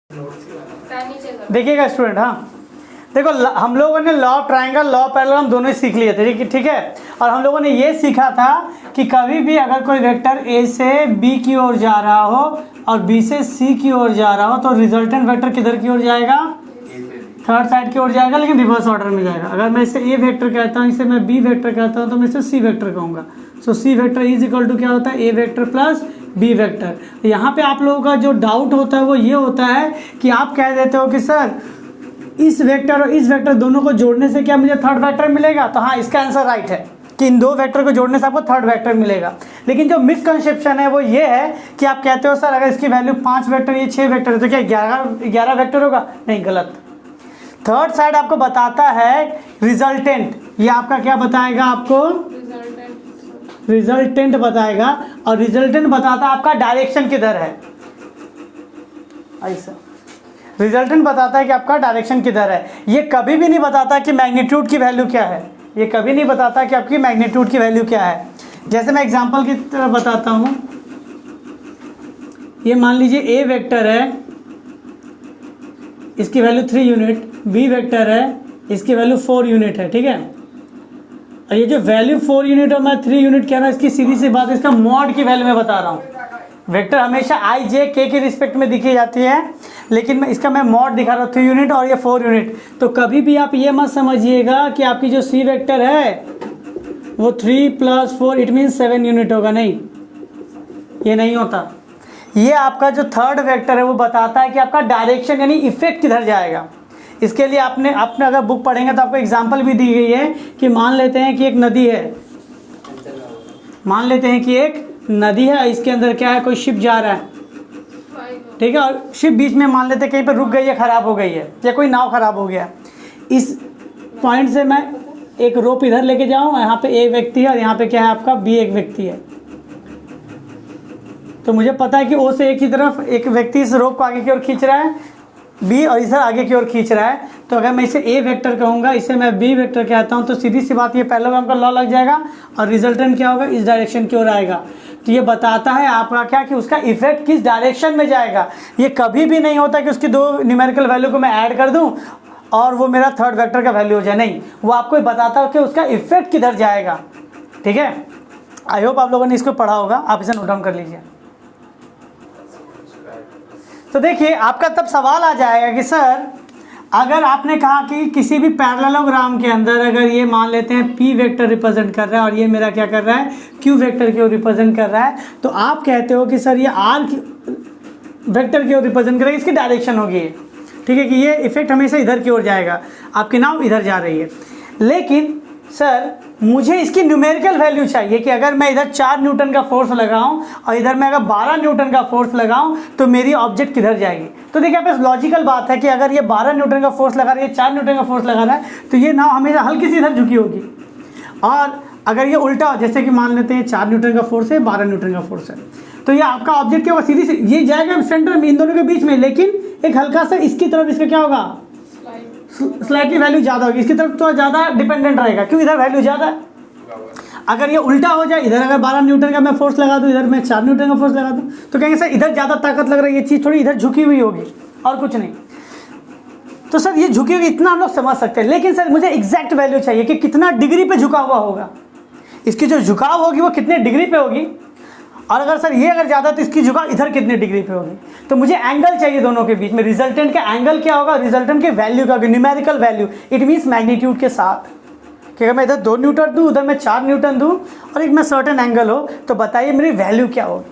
देखिएगा स्टूडेंट, हाँ देखो हम लोगों ने law of triangle, law of parallel दोनों ही सीख लिए थे, ठीक है। और हम लोगों ने ये सीखा था कि कभी भी अगर कोई वेक्टर ए से बी की ओर जा रहा हो और बी से सी की ओर जा रहा हो तो रिजल्टेंट वेक्टर किधर की ओर जाएगा, थर्ड साइड की ओर जाएगा, लेकिन रिवर्स ऑर्डर में जाएगा। अगर मैं इसे ए वेक्टर कहता हूँ, इसे मैं बी वेक्टर कहता हूँ, तो मैं इसे सी वेक्टर कहूँगा। सो C vector is equal to क्या होता है, ए वेक्टर प्लस बी वेक्टर। यहाँ पे आप लोगों का जो डाउट होता है वो ये होता है कि आप कह देते हो कि सर इस वेक्टर और इस वेक्टर दोनों को जोड़ने से क्या मुझे थर्ड वेक्टर मिलेगा। तो हाँ, इसका आंसर राइट है कि इन दो वेक्टर को जोड़ने से आपको थर्ड वेक्टर मिलेगा। लेकिन जो मिसकंसेप्शन है वो ये है कि आप कहते हो सर अगर इसकी वैल्यू 5 वेक्टर ये 6 वेक्टर है तो क्या 11 वेक्टर होगा। नहीं, गलत। थर्ड साइड आपको बताता है रिजल्टेंट, ये आपका क्या बताएगा, आपको रिजल्टेंट बताएगा। और रिजल्टेंट बताता है आपका डायरेक्शन किधर है। ऐसा रिजल्टेंट बताता है कि आपका डायरेक्शन किधर है। ये कभी भी नहीं बताता कि मैग्नीट्यूड की वैल्यू क्या है, ये कभी नहीं बताता कि आपकी मैग्नीट्यूड की वैल्यू क्या है। जैसे मैं एग्जांपल की तरह बताता हूँ, ये मान लीजिए ए वेक्टर है, इसकी वैल्यू 3 यूनिट, बी वेक्टर है, इसकी वैल्यू 4 यूनिट है, ठीक है। और ये जो वैल्यू 4 यूनिट और मैं 3 यूनिट कह रहा हूँ, इसकी सीधी सी बात, इसका मॉड की वैल्यू मैं बता रहा हूँ। वेक्टर हमेशा आई जे के की रिस्पेक्ट में दिखी जाती है, लेकिन मैं इसका मॉड दिखा रहा हूँ 3 यूनिट और ये 4 यूनिट। तो कभी भी आप ये मत समझिएगा कि आपकी जो सी वेक्टर है वो 3 + 4 इट मीन 7 यूनिट होगा। नहीं, ये नहीं होता। ये आपका जो थर्ड वेक्टर है वो बताता है कि आपका डायरेक्शन यानी इफेक्ट किधर जाएगा। इसके लिए आपने अगर बुक पढ़ेंगे तो आपको एग्जाम्पल भी दी गई है कि मान लेते हैं कि एक नदी है, मान लेते हैं कि एक नदी है, इसके अंदर क्या है, कोई शिप जा रहा है, ठीक है। और शिप बीच में मान लेते हैं कहीं पर रुक गई है, ख़राब हो गई है, या कोई नाव ख़राब हो गया। इस पॉइंट से मैं एक रोप इधर लेके जाऊँ, यहाँ पे ए व्यक्ति है और यहाँ पे क्या है आपका बी एक व्यक्ति है। तो मुझे पता है कि ओ से एक ही तरफ एक व्यक्ति इस रोप को आगे की ओर खींच रहा है, बी और इधर आगे की ओर खींच रहा है। तो अगर मैं इसे ए वेक्टर कहूँगा, इसे मैं बी वेक्टर कहता हूँ, तो सीधी सी बात ये पैरेललोग्राम का लॉ लग जाएगा और रिजल्टेंट क्या होगा, इस डायरेक्शन की ओर आएगा। तो ये बताता है आपका क्या कि उसका इफेक्ट किस डायरेक्शन में जाएगा। ये कभी भी नहीं होता कि उसकी दो न्यूमेरिकल वैल्यू को मैं ऐड कर दूँ और वो मेरा थर्ड वेक्टर का वैल्यू हो जाए। नहीं, वो आपको बताता है कि उसका इफेक्ट किधर जाएगा, ठीक है। आई होप आप लोगों ने इसको पढ़ा होगा, आप इसे नोट डाउन कर लीजिए। तो देखिए आपका तब सवाल आ जाएगा कि सर अगर आपने कहा कि किसी भी पैरेललोग्राम के अंदर अगर ये मान लेते हैं P वेक्टर रिप्रेजेंट कर रहा है और ये मेरा क्या कर रहा है, Q वेक्टर की ओर रिप्रेजेंट कर रहा है, तो आप कहते हो कि सर ये R वेक्टर की ओर रिप्रेजेंट करेगा, इसकी डायरेक्शन होगी, ठीक है, कि ये इफेक्ट हमेशा इधर की ओर जाएगा, आपकी नाव इधर जा रही है। लेकिन सर मुझे इसकी न्यूमेरिकल वैल्यू चाहिए कि अगर मैं इधर 4 न्यूटन का फोर्स लगाऊं और इधर मैं अगर 12 न्यूटन का फोर्स लगाऊं तो मेरी ऑब्जेक्ट किधर जाएगी। तो देखिए आप लॉजिकल बात है कि अगर ये 12 न्यूटन का फोर्स लगा रहा है, 4 न्यूटन का फोर्स लगा रहा है, तो ये नाव हमेशा हल्की सी इधर झुकी होगी। और अगर ये उल्टा हो, जैसे कि मान लेते हैं 4 न्यूटन का फोर्स है, 12 न्यूटन का फोर्स है, तो ये आपका ऑब्जेक्ट क्या होगा, सीधी से ये जाएगा सेंटर में, इन दोनों के बीच में, लेकिन एक हल्का सा इसकी तरफ इसका क्या होगा, स्लाइटली वैल्यू ज़्यादा होगी, इसकी तरफ तो ज़्यादा डिपेंडेंट रहेगा क्योंकि इधर वैल्यू ज़्यादा है। अगर ये उल्टा हो जाए, इधर अगर 12 न्यूटन का मैं फोर्स लगा दूँ, इधर मैं 4 न्यूटन का फोर्स लगा दूँ, तो कहेंगे सर इधर ज़्यादा ताकत लग रही है, ये चीज़ थोड़ी इधर झुकी हुई होगी और कुछ नहीं। तो सर ये झुकी हुई इतना हम लोग समझ सकते हैं, लेकिन सर मुझे एग्जैक्ट वैल्यू चाहिए कि कितना डिग्री पे झुका हुआ होगा, इसकी जो झुकाव होगी वो कितने डिग्री पे होगी, और अगर सर ये अगर ज़्यादा तो इसकी झुकाव इधर कितने डिग्री पे होगी। तो मुझे एंगल चाहिए दोनों के बीच में, रिजल्टेंट का एंगल क्या होगा, रिजल्टेंट के वैल्यू का numerical value, it means magnitude के साथ, कि अगर मैं इधर 2 न्यूटन दूँ, उधर मैं 4 न्यूटन दूँ और एक में सर्टेन एंगल हो, तो बताइए मेरी वैल्यू क्या होगी।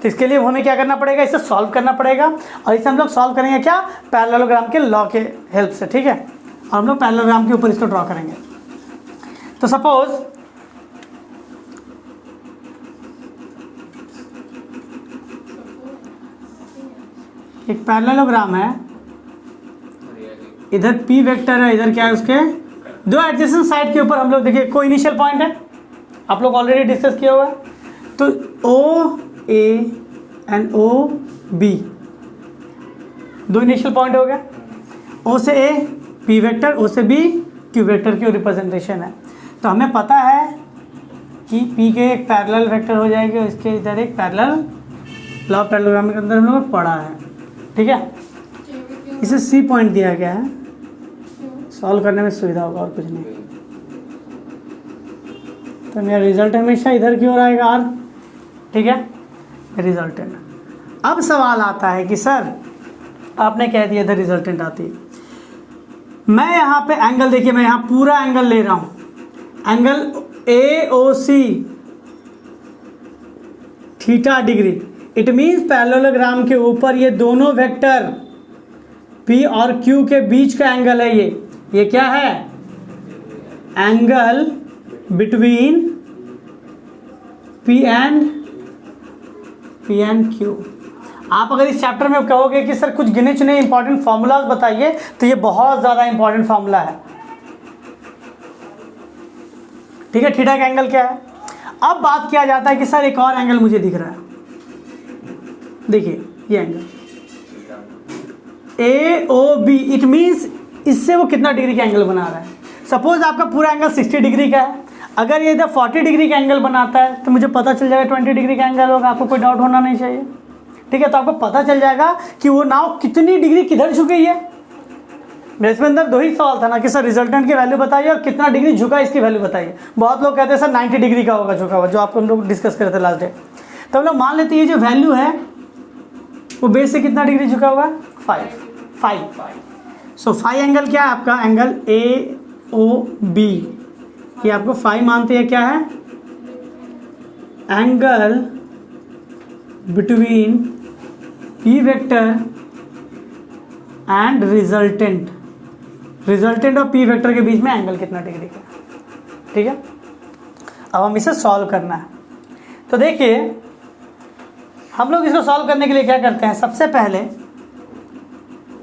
तो इसके लिए हमें क्या करना पड़ेगा, इसे सॉल्व करना पड़ेगा, और इसे हम लोग सॉल्व करेंगे क्या, पैरेललोग्राम के लॉ के हेल्प से, ठीक है। और हम लोग पैरेललोग्राम के ऊपर इसको ड्रॉ करेंगे। तो सपोज एक पैरेललोग्राम है, इधर P वेक्टर है, इधर क्या है, उसके दो एडजेसेंट साइड के ऊपर हम लोग देखिए कोई इनिशियल पॉइंट है, आप लोग ऑलरेडी डिस्कस किया हुआ है। तो O A and O B दो इनिशियल पॉइंट हो गए, O से A P वेक्टर, O से B Q वेक्टर की रिप्रेजेंटेशन है। तो हमें पता है कि P के एक पैरेलल वेक्टर हो जाएगी और इसके इधर एक पैरेलल, लॉ ऑफ पैरेललोग्राम के अंदर हम लोग पढ़ा है। ठीक है, इसे सी पॉइंट दिया गया है, सॉल्व करने में सुविधा होगा और कुछ नहीं। तो मेरा रिजल्ट हमेशा इधर की ओर आएगा आर, ठीक है, रिजल्टेंट। अब सवाल आता है कि सर आपने कह दिया इधर रिजल्टेंट आती है, मैं यहाँ पे एंगल, देखिए मैं यहाँ पूरा एंगल ले रहा हूँ, angle AOC theta degree. It means parallelogram के ऊपर ये दोनों वेक्टर P और Q के बीच का एंगल है ये क्या है? Angle between P and Q। आप अगर इस चैप्टर में कहोगे कि सर कुछ गिने चुने इंपॉर्टेंट फॉर्मूलाज बताइए, तो ये बहुत ज़्यादा इंपॉर्टेंट फॉर्मूला है, ठीक है। थीटा का एंगल क्या है? अब बात किया जाता है कि सर एक और एंगल मुझे दिख रहा है, देखिए ये एंगल AOB। इट मीन्स इससे वो कितना डिग्री का एंगल बना रहा है? सपोज आपका पूरा एंगल 60 डिग्री का है, अगर ये इधर 40 डिग्री का एंगल बनाता है तो मुझे पता चल जाएगा 20 डिग्री का एंगल होगा, आपको कोई डाउट होना नहीं चाहिए, ठीक है। तो आपको पता चल जाएगा कि वो नाव कितनी डिग्री किधर झुकी है। मेरे इसमें अंदर 2 ही सवाल था ना कि सर रिजल्टेंट की वैल्यू बताइए और कितना डिग्री झुका इसकी वैल्यू बताइए। बहुत लोग कहते हैं सर 90 डिग्री का होगा झुका हुआ, जो आपको हम लोग डिस्कस कर रहे थे लास्ट डे। तो हम लोग मान लेते हैं ये जो वैल्यू है वो बेस से कितना डिग्री झुका हुआ है? 5। सो 5 एंगल क्या है आपका? एंगल AOB, ये आपको 5 मानते हैं क्या है? Angle between P vector and resultant और P वेक्टर के बीच में एंगल कितना डिग्री का, ठीक है। अब हम इसे सॉल्व करना है। तो देखिए हम लोग इसको सॉल्व करने के लिए क्या करते हैं, सबसे पहले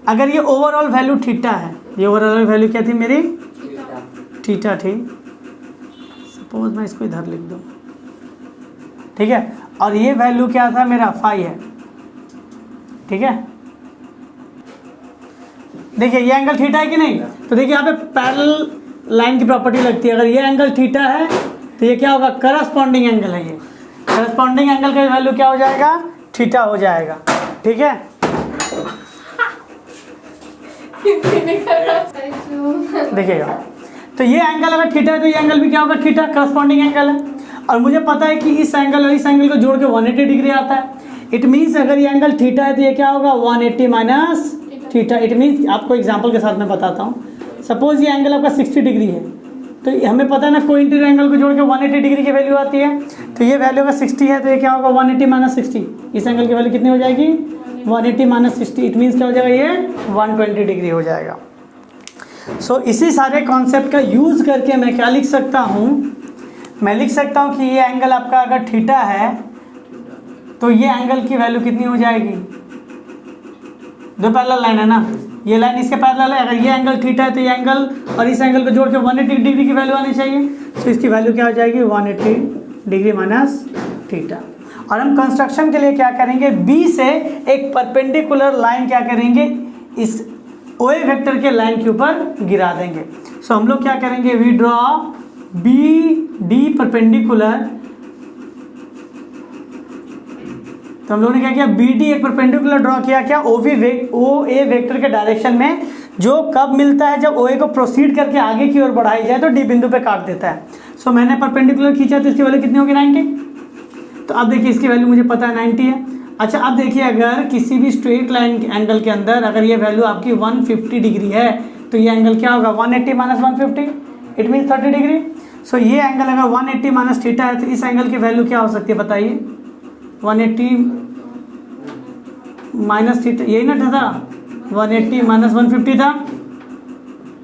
अगर ये ओवरऑल वैल्यू थीटा है, ये ओवरऑल वैल्यू क्या थी मेरी? थीटा थी। सपोज मैं इसको इधर लिख दूँ, ठीक है, और ये वैल्यू क्या था मेरा? 5 है, ठीक है। देखिए ये एंगल थीटा है कि नहीं? तो देखिए यहाँ पे पैरेलल लाइन की प्रॉपर्टी लगती है, अगर ये एंगल थीटा है तो ये क्या होगा? करस्पॉन्डिंग एंगल है, ये करस्पॉन्डिंग एंगल का वैल्यू क्या हो जाएगा? थीटा हो जाएगा, ठीक है। देखिएगा तो ये एंगल अगर थीटा है तो ये एंगल भी क्या होगा? थीटा, करस्पॉन्डिंग एंगल है। और मुझे पता है कि इस एंगल और इस एंगल को जोड़ के 180 डिग्री आता है। इट मीन्स अगर ये एंगल थीटा है तो ये क्या होगा? 180 माइनस थीटा। इट मीन्स आपको एग्जांपल के साथ मैं बताता हूँ, सपोज ये एंगल आपका 60 डिग्री है, तो हमें पता है ना कोई इंटीरियर एंगल को जोड़ के 180 डिग्री की वैल्यू आती है। तो ये वैल्यू अगर 60 है तो ये क्या होगा? 180 माइनस 60। इस एंगल की वैल्यू कितनी हो जाएगी? 180 माइनस 60। इट मीन्स क्या हो जाएगा? ये 120 डिग्री हो जाएगा। सो इसी सारे कॉन्सेप्ट का यूज़ करके मैं क्या लिख सकता हूँ? मैं लिख सकता हूँ कि ये एंगल आपका अगर थीटा है तो ये एंगल की वैल्यू कितनी हो जाएगी? दो पैरेलल लाइन है ना, ये लाइन इसके पैरेलल है। अगर ये एंगल थीटा है तो ये एंगल और इस एंगल को जोड़ के 180 डिग्री की वैल्यू आनी चाहिए। तो इसकी वैल्यू क्या हो जाएगी? 180 डिग्री माइनस थीटा। और हम कंस्ट्रक्शन के लिए क्या करेंगे? बी से एक परपेंडिकुलर लाइन क्या करेंगे? इस OA वेक्टर के लाइन के ऊपर गिरा देंगे। सो हम लोग क्या करेंगे? We draw BD perpendicular. तो हम लोगों ने क्या किया? BD एक परपेंडिकुलर ड्रॉ किया, क्या? OA वेक्टर के डायरेक्शन में, जो कब मिलता है? जब OA को प्रोसीड करके आगे की ओर बढ़ाई जाए तो D बिंदु पे काट देता है। सो मैंने परपेंडिकुलर खींचा तो इसकी वैल्यू कितनी होगी? 90। तो अब देखिए इसकी वैल्यू मुझे पता है 90 है। अच्छा अब देखिए अगर किसी भी स्ट्रेट लाइन एंगल के अंदर अगर ये वैल्यू आपकी 150 डिग्री है तो ये एंगल क्या होगा? 180 माइनस 150, इट मीन्स 30 डिग्री। सो ये एंगल अगर 180 माइनस थीटा है तो इस एंगल की वैल्यू क्या हो सकती है बताइए? 180 माइनस थीटा, यही ना था 180 माइनस 150 था।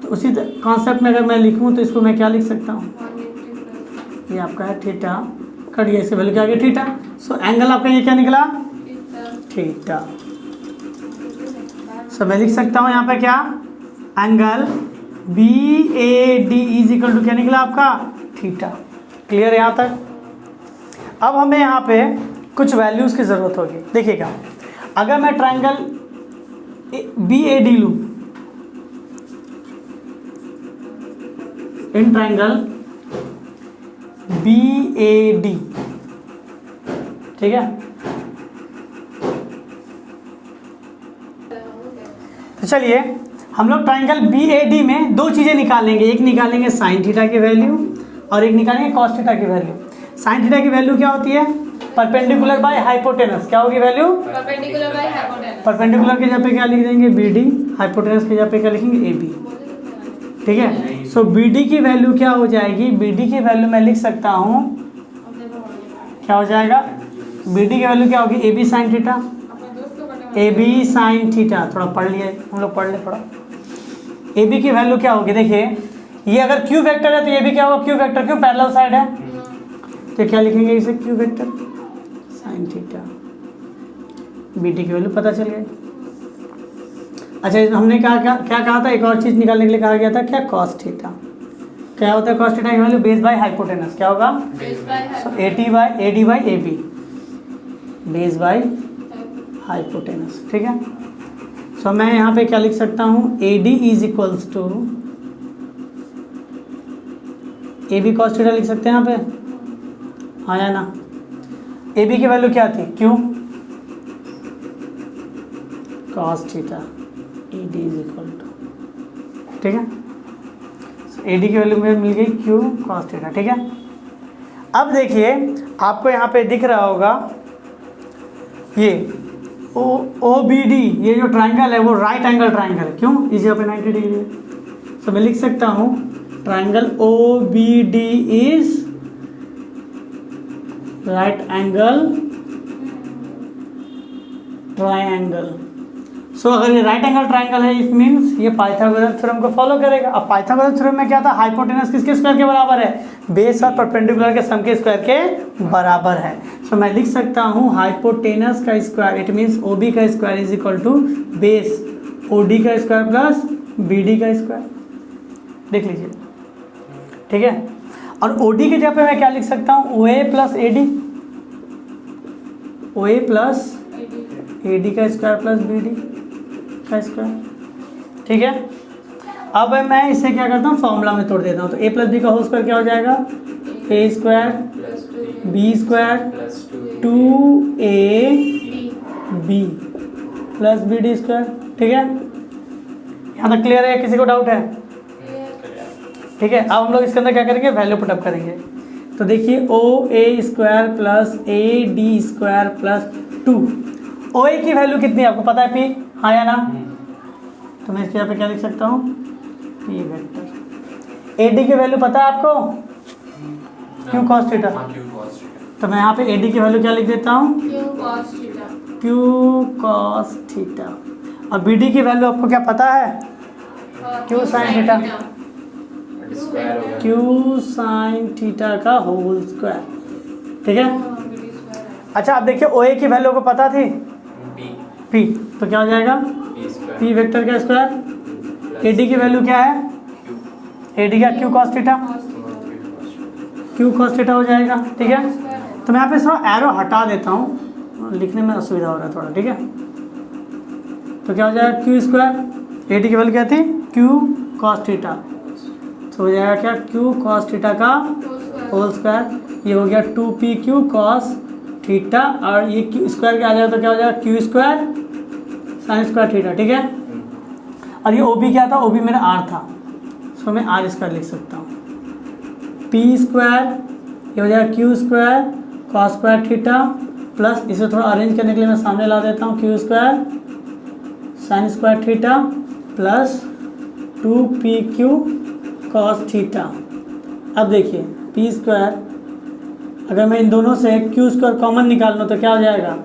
तो उसी कॉन्सेप्ट में अगर मैं लिखूं तो इसको मैं क्या लिख सकता हूँ? ये आपका है थीटा, कट गया, इसकी वैल्यू क्या आ गई? थीटा। सो एंगल आपका ये क्या निकला? थीटा। सो मैं लिख सकता हूँ यहाँ पे क्या? Angle BAD is equal to क्या निकला आपका? थीटा। क्लियर है यहाँ तक? अब हमें यहाँ पे कुछ वैल्यूज़ की ज़रूरत होगी। देखिएगा अगर मैं ट्रायंगल BAD लूँ, इन ट्रायंगल BAD, ठीक है, तो चलिए हम लोग ट्राइंगल BAD में दो चीज़ें निकालेंगे, एक निकालेंगे साइन थीटा की वैल्यू और एक निकालेंगे कॉस थीटा की वैल्यू। साइन थीटा की वैल्यू क्या होती है? Perpendicular by hypotenuse. क्या होगी value? Perpendicular by hypotenuse. Perpendicular के जगह पे क्या लिख देंगे? BD, हाइपोटेनस के जगह पे क्या लिखेंगे? AB। ठीक है, सो BD की वैल्यू क्या हो जाएगी? BD की वैल्यू मैं लिख सकता हूँ, क्या हो जाएगा? BD की वैल्यू क्या होगी? AB sine theta, AB sine theta. थोड़ा पढ़ लिया हम लोग, पढ़ ले थोड़ा। AB की वैल्यू क्या होगी? देखिए ये अगर Q वेक्टर है तो ये भी क्या होगा? Q वेक्टर, क्यों पैरेलल साइड है तो क्या लिखेंगे इसे? Q vector sine theta. BD की वैल्यू पता चल गई। अच्छा, हमने क्या कहा था? एक और चीज़ निकालने के लिए कहा गया था, क्या? Cos theta. क्या होता है कॉस थीटा की वैल्यू? Base by hypotenuse. क्या होगा? AD by AB, base by hypotenuse. ठीक है, सो मैं यहाँ पे क्या लिख सकता हूँ? AD is equals to AB cos theta लिख सकते हैं यहाँ पे, हाँ या ना? AB की वैल्यू क्या थी? Q cos theta, AD is equal to, ठीक है, AD की वैल्यू में मिल गई Q कॉस थीटा। ठीक है, अब देखिए आपको यहाँ पे दिख रहा होगा ये OBD, ये जो ट्राइंगल है वो राइट एंगल ट्राइंगल है। क्यों? इस जगह पे 90 डिग्री है, तो मैं लिख सकता हूँ triangle OBD is right angle triangle. So अगर ये राइट एंगल ट्राइंगल है, इट मीन्स ये पाइथागोरस थ्योरम को फॉलो करेगा। अब पाइथागोरस थ्योरम में क्या था? हाइपोटेनस किसके स्क्वायर के बराबर है? बेस और परपेंडिकुलर के सम के स्क्वायर के बराबर है। सो मैं लिख सकता हूँ हाइपोटेनस का स्क्वायर, इट मीन्स OB का square is equal to base OD का स्क्वायर प्लस BD का स्क्वायर। देख लीजिए, ठीक है, और OD की जगह पे मैं क्या लिख सकता हूँ? OA plus AD, OA plus AD का स्क्वायर प्लस BD का स्क्वायर। ठीक है, अब मैं इसे क्या करता हूँ? फॉर्मूला में तोड़ देता हूँ। तो A प्लस B का होल स्क्वायर क्या हो जाएगा? A square B square 2AB plus BD square. ठीक है, यहाँ तक क्लियर है? किसी को डाउट है? ठीक है, अब हम लोग इसके अंदर क्या करेंगे? वैल्यू पुटअप करेंगे। तो देखिए OA square plus AD square plus 2, OA की वैल्यू कितनी है आपको पता है? P, हाँ या ना? तो मैं इसके यहाँ पे क्या लिख सकता हूँ? P vector. AD की वैल्यू पता है आपको? Q cos theta. तो मैं यहाँ पे AD की वैल्यू क्या लिख देता हूँ? Q cos theta. और BD की वैल्यू आपको क्या पता है? Q sin theta, Q sin theta का होल स्क्वायर। ठीक है, अच्छा अब देखिए OA की वैल्यू को पता थी? P, तो क्या हो जाएगा? P वेक्टर का स्क्वायर। AD की वैल्यू क्या है? AD का Q cos theta, Q cos theta हो जाएगा। ठीक है, तो मैं यहाँ पे थोड़ा एरो हटा देता हूँ, लिखने में असुविधा हो रहा है थोड़ा। ठीक है, तो क्या हो जाएगा? Q स्क्वायर, AD की वैल्यू क्या थी? Q cos थीटा, तो हो जाएगा क्या? Q cos थीटा का होल स्क्वायर। ये हो गया 2PQ cos थीटा, और ये Q स्क्वायर क्या आ जाएगा? तो क्या हो जाएगा? Q square sine square theta. ठीक है, और ये OB क्या था? OB मेरा R था, सो मैं R स्क्वायर लिख सकता हूँ। P स्क्वायर, ये हो जाएगा Q square cos square theta plus, इसे थोड़ा अरेंज करने के लिए मैं सामने ला देता हूँ, Q square sine square theta plus 2PQ cos theta. अब देखिए P स्क्वायर, अगर मैं इन दोनों से Q स्क्वायर कॉमन निकाल लूँ तो क्या हो जाएगा?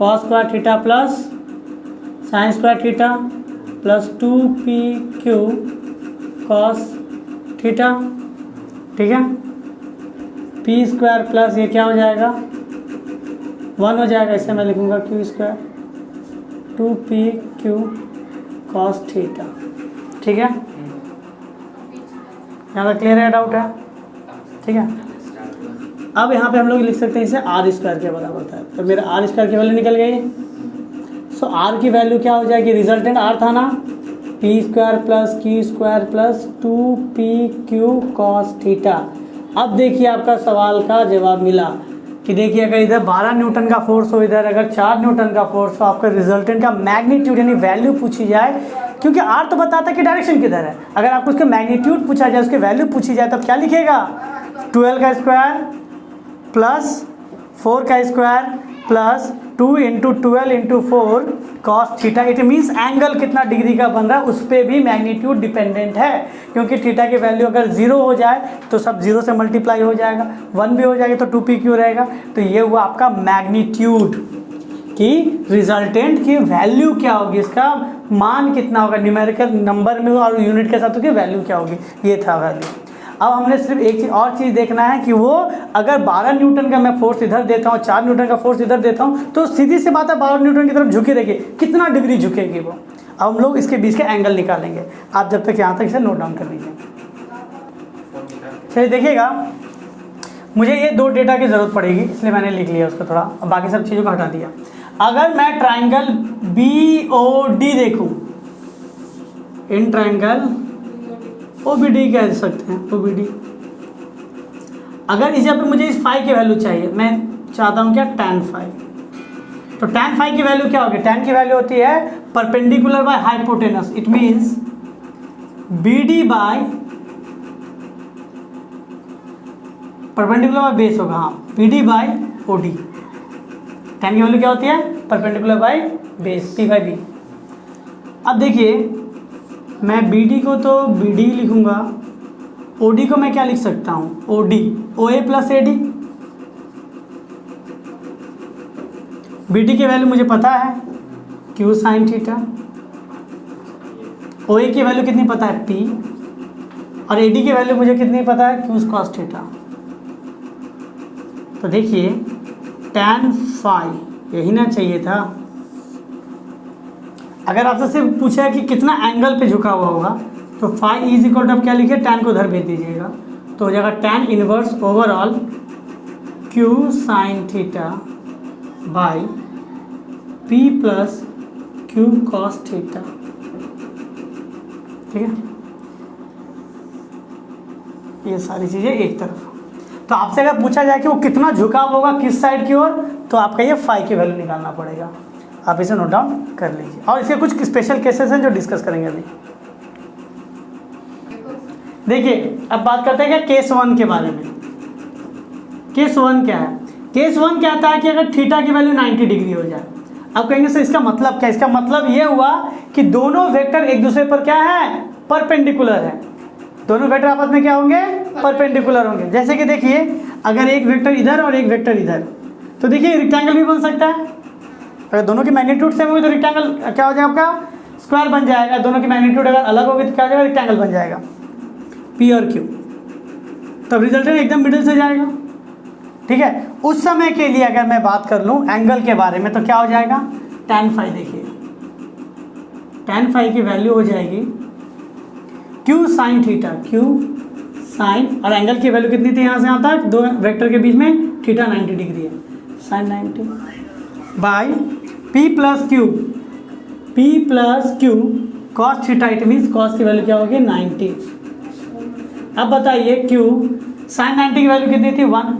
cos square theta plus sine square theta plus 2PQ cos theta. ठीक है, P स्क्वायर प्लस ये क्या हो जाएगा? 1 हो जाएगा, इसे मैं लिखूँगा Q square 2PQ cos theta. ठीक है, यहाँ तक क्लियर है? डाउट है? ठीक है, अब यहाँ पे हम लोग लिख सकते हैं इसे R स्क्वायर के बराबर था, तो मेरा R स्क्वायर की वैल्यू निकल गई। सो R की वैल्यू क्या हो जाएगी? रिजल्टेंट R था ना, P square plus Q square plus 2PQ cos theta. अब देखिए आपका सवाल का जवाब मिला कि देखिए अगर इधर 12 न्यूटन का फोर्स हो, इधर अगर 4 न्यूटन का फोर्स हो, आपका रिजल्टेंट का मैग्नीट्यूड यानी वैल्यू पूछी जाए, क्योंकि आर तो बताता है कि डायरेक्शन किधर है, अगर आपको उसका मैग्नीट्यूड पूछा जाए, उसकी वैल्यू पूछी जाए, तब क्या लिखेगा? 12 का स्क्वायर प्लस 4 का square plus 2 × 12 × 4 cos theta. It means angle कितना डिग्री का बन रहा है उस पर भी मैग्नीट्यूड डिपेंडेंट है, क्योंकि थीटा की वैल्यू अगर 0 हो जाए तो सब 0 से मल्टीप्लाई हो जाएगा, 1 भी हो जाएगा तो 2pq रहेगा। तो ये हुआ आपका मैग्नीट्यूड कि रिजल्टेंट की वैल्यू क्या होगी, इसका मान कितना होगा, न्यूमेरिकल नंबर में और यूनिट के साथ उसकी वैल्यू क्या होगी, ये था वैल्यू। अब हमने सिर्फ एक चीज़ और चीज़ देखना है कि वो अगर 12 न्यूटन का मैं फोर्स इधर देता हूँ, 4 न्यूटन का फोर्स इधर देता हूँ, तो सीधी सी बात है 12 न्यूटन की तरफ झुकी रहेगी, कितना डिग्री झुकेगी वो। अब हम लोग इसके बीच के एंगल निकालेंगे, आप जब तक यहाँ तक इसे नोट डाउन कर लीजिए। चलिए देखिएगा, मुझे ये 2 डेटा की ज़रूरत पड़ेगी इसलिए मैंने लिख लिया उसको थोड़ा, बाकी सब चीज़ों को हटा दिया। अगर मैं ट्राइंगल BOD देखूँ, इन ट्राइंगल OBD कह सकते हैं, OBD, अगर इस यहाँ पे मुझे इस फाई की वैल्यू चाहिए, मैं चाहता हूँ क्या, tan फाई, तो tan फाई की वैल्यू क्या होगी? tan की वैल्यू होती है perpendicular by hypotenuse, it means BD by perpendicular by base होगा, हाँ BD बाय OD। tan की वैल्यू क्या होती है? Perpendicular by base, P/B। अब देखिए मैं BD को तो BD लिखूंगा, OD को मैं क्या लिख सकता हूँ, OD, OA plus AD। BD की वैल्यू मुझे पता है Q साइन थीटा, OA की वैल्यू कितनी पता है P, और AD की वैल्यू मुझे कितनी पता है Q कॉस थीटा। तो देखिए tan फाई यही ना चाहिए था। अगर आपसे सिर्फ पूछा है कि कितना एंगल पे झुका हुआ होगा, तो फाई इज इक्वल टू आप क्या लिखिए, tan को उधर भेज दीजिएगा, तो हो जाएगा tan inverse overall Q sine theta by P plus Q cos theta. ठीक है, ये सारी चीज़ें एक तरफ। तो आपसे अगर पूछा जाए कि वो कितना झुकाव होगा किस साइड की ओर, तो आपका ये फाई की वैल्यू निकालना पड़ेगा। आप इसे नोट डाउन कर लीजिए, और इसके कुछ स्पेशल केसेस हैं जो डिस्कस करेंगे अभी। देखिए अब बात करते हैं क्या केस 1 के बारे में। केस 1 क्या है? केस 1 कहता है कि अगर थीटा की वैल्यू 90 डिग्री हो जाए। अब कहेंगे सर इसका मतलब क्या? इसका मतलब ये हुआ कि दोनों वेक्टर एक दूसरे पर क्या है, परपेंडिकुलर है। दोनों वेक्टर आपस में क्या होंगे, परपेंडिकुलर होंगे। जैसे कि देखिए अगर एक वेक्टर इधर और एक वेक्टर इधर, तो देखिए रेक्टेंगल भी बन सकता है। अगर दोनों की मैग्नीट्यूड सेम होगी तो रेक्टेंगल क्या हो जाएगा, आपका स्क्वायर बन जाएगा। दोनों की मैग्नीट्यूड अगर अलग होगी तो क्या हो जाएगा, रेक्टेंगल बन जाएगा, P और Q। तब रिजल्टेंट एकदम मिडिल से जाएगा। ठीक है, उस समय के लिए अगर मैं बात कर लूँ एंगल के बारे में, तो क्या हो जाएगा, tan फाई। देखिए tan फाई की वैल्यू हो जाएगी Q sine theta, Q sine, और एंगल की वैल्यू कितनी थी यहाँ से यहाँ तक, दो वेक्टर के बीच में थीटा 90 डिग्री है, sine 90 by P plus Q cos theta. It means cos की वैल्यू क्या होगी, 90। अब बताइए Q साइन 90 की वैल्यू कितनी थी, 1।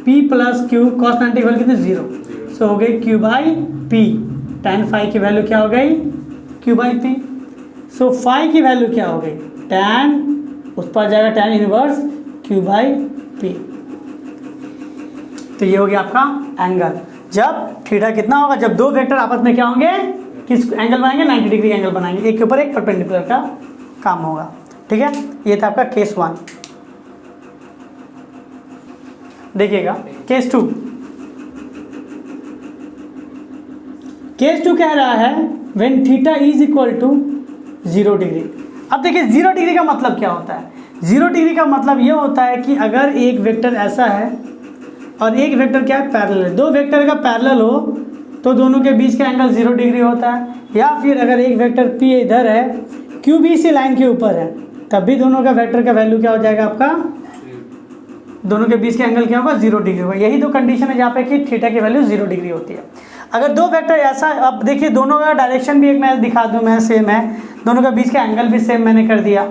P प्लस Q कॉस 90 की वैल्यू कितनी, 0। सो हो गई Q by P। tan phi की वैल्यू क्या हो गई, Q by P। So phi की वैल्यू क्या हो गई, tan, उस पर जाएगा tan inverse Q by P। तो ये हो गया आपका एंगल। जब थीटा कितना होगा, जब दो वेक्टर आपस में क्या होंगे, किस एंगल बनाएंगे, 90 डिग्री एंगल बनाएंगे, एक के ऊपर एक परपेंडिकुलर का काम होगा। ठीक है, ये था आपका केस 1। देखिएगा केस 2। केस 2 कह रहा है when theta is equal to 0 degree. अब देखिए 0 डिग्री का मतलब क्या होता है। 0 डिग्री का मतलब ये होता है कि अगर एक वेक्टर ऐसा है और एक वेक्टर क्या है, पैरेलल है। दो वेक्टर का पैरेलल हो तो दोनों के बीच का एंगल 0 डिग्री होता है। या फिर अगर एक वेक्टर P इधर है, Q भी इसी लाइन के ऊपर है, तब भी दोनों का वेक्टर का वैल्यू क्या हो जाएगा, आपका दोनों के बीच का एंगल क्या होगा, 0 डिग्री होगा। यही दो कंडीशन है जहाँ पे कि थीटा की वैल्यू 0 डिग्री होती है। अगर दो वेक्टर ऐसा, अब देखिए दोनों का डायरेक्शन भी एक मैं दिखा दूँ, मैं सेम है, दोनों का बीच का एंगल भी सेम मैंने कर दिया।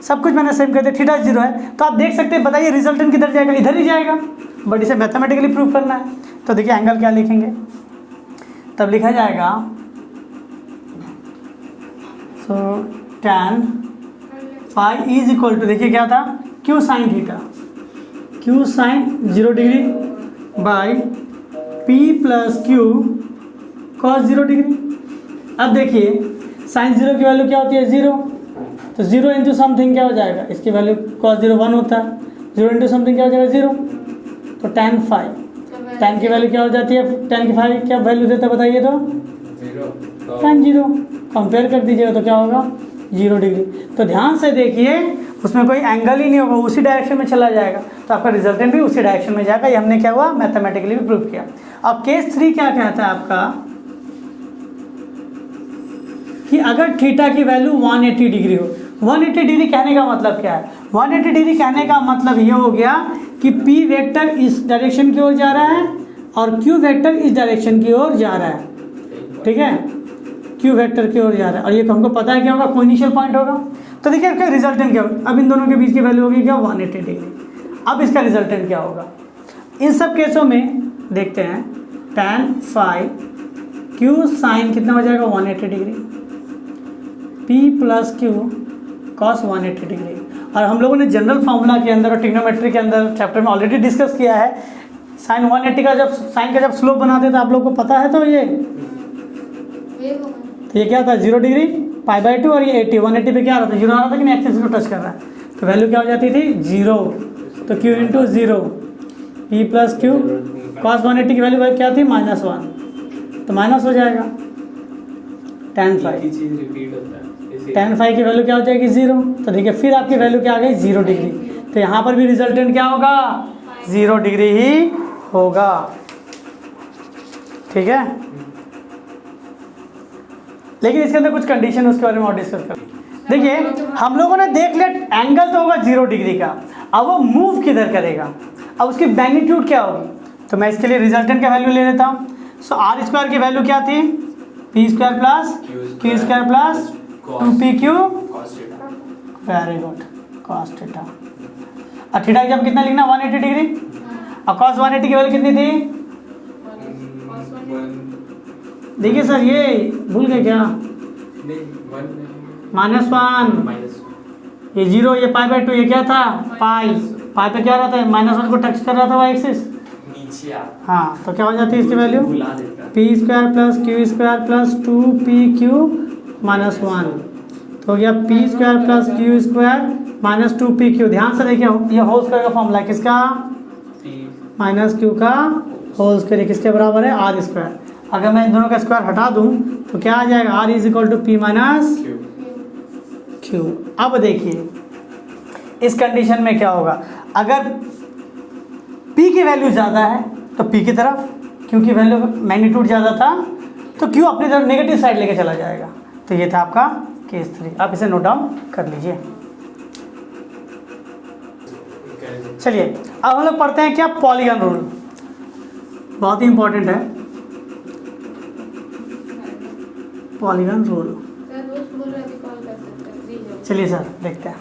सब कुछ मैंने सेम कर दिया, थीटा 0 है, तो आप देख सकते हैं, बताइए रिजल्टेंट किधर जाएगा, इधर ही जाएगा, बट इसे मैथमेटिकली प्रूव करना है। तो देखिए एंगल क्या लिखेंगे, तब लिखा जाएगा so tan phi is equal to, देखिए क्या था, Q sine theta, Q sine 0 degree by P plus Q cos 0 degree. अब देखिए साइन 0 की वैल्यू क्या होती है 0, तो 0 इंटू समथिंग क्या हो जाएगा, इसकी वैल्यू cos 0 1 होता है, 0 इंटू समथिंग क्या हो जाएगा 0, तो tan फाई, tan की वैल्यू क्या हो जाती है, tan की फाई क्या वैल्यू देता है बताइए, तो tan 0 कंपेयर कर दीजिएगा तो क्या होगा 0 डिग्री। तो ध्यान से देखिए उसमें कोई एंगल ही नहीं होगा, उसी डायरेक्शन में चला जाएगा, तो आपका रिजल्टेंट भी उसी डायरेक्शन में जाएगा। ये हमने क्या हुआ मैथमेटिकली भी प्रूव किया। अब केस 3 क्या कहता है आपका कि अगर थीटा की वैल्यू 180 डिग्री हो, 180 डिग्री कहने का मतलब क्या है, 180 डिग्री कहने का मतलब ये हो गया कि P वेक्टर इस डायरेक्शन की ओर जा रहा है और Q वेक्टर इस डायरेक्शन की ओर जा रहा है, ठीक है, Q वेक्टर की ओर जा रहा है, और ये हमको पता है क्या होगा, कोई इनिशियल पॉइंट होगा। तो देखिए इसका रिजल्टेंट क्या होगा, अब इन दोनों के बीच की वैल्यू होगी क्या 180 डिग्री। अब इसका रिजल्टेंट क्या होगा, इन सब केसों में देखते हैं, tan फाई Q साइन कितना हो जाएगा 180 degree, P plus Q cos 180 degree. और हम लोगों ने जनरल फार्मूला के अंदर और ट्रिग्नोमेट्री के अंदर चैप्टर में ऑलरेडी डिस्कस किया है, साइन 180 का जब स्लोप बनाते तो आप लोग को पता है, तो ये क्या था 0 डिग्री π/2 और ये 80, 180 पे क्या आ रहा था 0 आ रहा था कि नहीं, एक्सिस को टच कर रहा है, तो वैल्यू क्या हो जाती थी 0, तो Q into 0 P plus Q cos 180 की वैल्यू क्या थी -1, तो माइनस हो जाएगा tan फाई, tan फाई की वैल्यू क्या हो जाएगी 0, तो देखिए फिर आपकी वैल्यू क्या आ गई 0 डिग्री, तो यहाँ पर भी रिजल्टेंट क्या होगा 0 डिग्री ही होगा, ठीक है। लेकिन इसके अंदर कुछ कंडीशन उसके बारे में और डिस्कस कर। देखिए हम लोगों ने देख लिया एंगल तो होगा 0 डिग्री का, अब वो मूव किधर करेगा, अब उसकी मैग्नीट्यूड क्या होगी, तो मैं इसके लिए रिजल्टेंट का वैल्यू ले लेता हूँ। सो आर स्क्वायर की वैल्यू क्या थी, P square plus q square plus 2pq, very good, cos theta. और थीटा जब कितना लिखना 180 डिग्री, और कॉस 180 की वैल्यू कितनी थी, देखिए सर ये भूल गए क्या, -1, ये 0, ये π/2, ये क्या था पाई पे क्या रहा था -1 को टच कर रहा था वाई एक्सिस, हाँ, तो क्या हो जाती है इसकी value P square plus q square plus 2pq -1, तो हो गया P square plus q square minus 2pq। ध्यान से देखिए ये होल स्क्वायर का फॉर्मूला है किसका, -q का होल स्क्वायर किसके बराबर है आर स्क्वायर। अगर मैं इन दोनों का स्क्वायर हटा दूं तो क्या आ जाएगा, r is equal to P minus Q. अब देखिए इस कंडीशन में क्या होगा, अगर p की वैल्यू ज़्यादा है तो p की तरफ, क्योंकि वैल्यू मैग्नीट्यूड ज़्यादा था तो q अपनी तरफ नेगेटिव साइड लेके चला जाएगा। तो ये था आपका केस 3, आप इसे नोट डाउन कर लीजिए। चलिए अब हम लोग पढ़ते हैं क्या, पॉलीगन रूल, बहुत ही इंपॉर्टेंट है पॉलीगन रूल। चलिए सर देखते हैं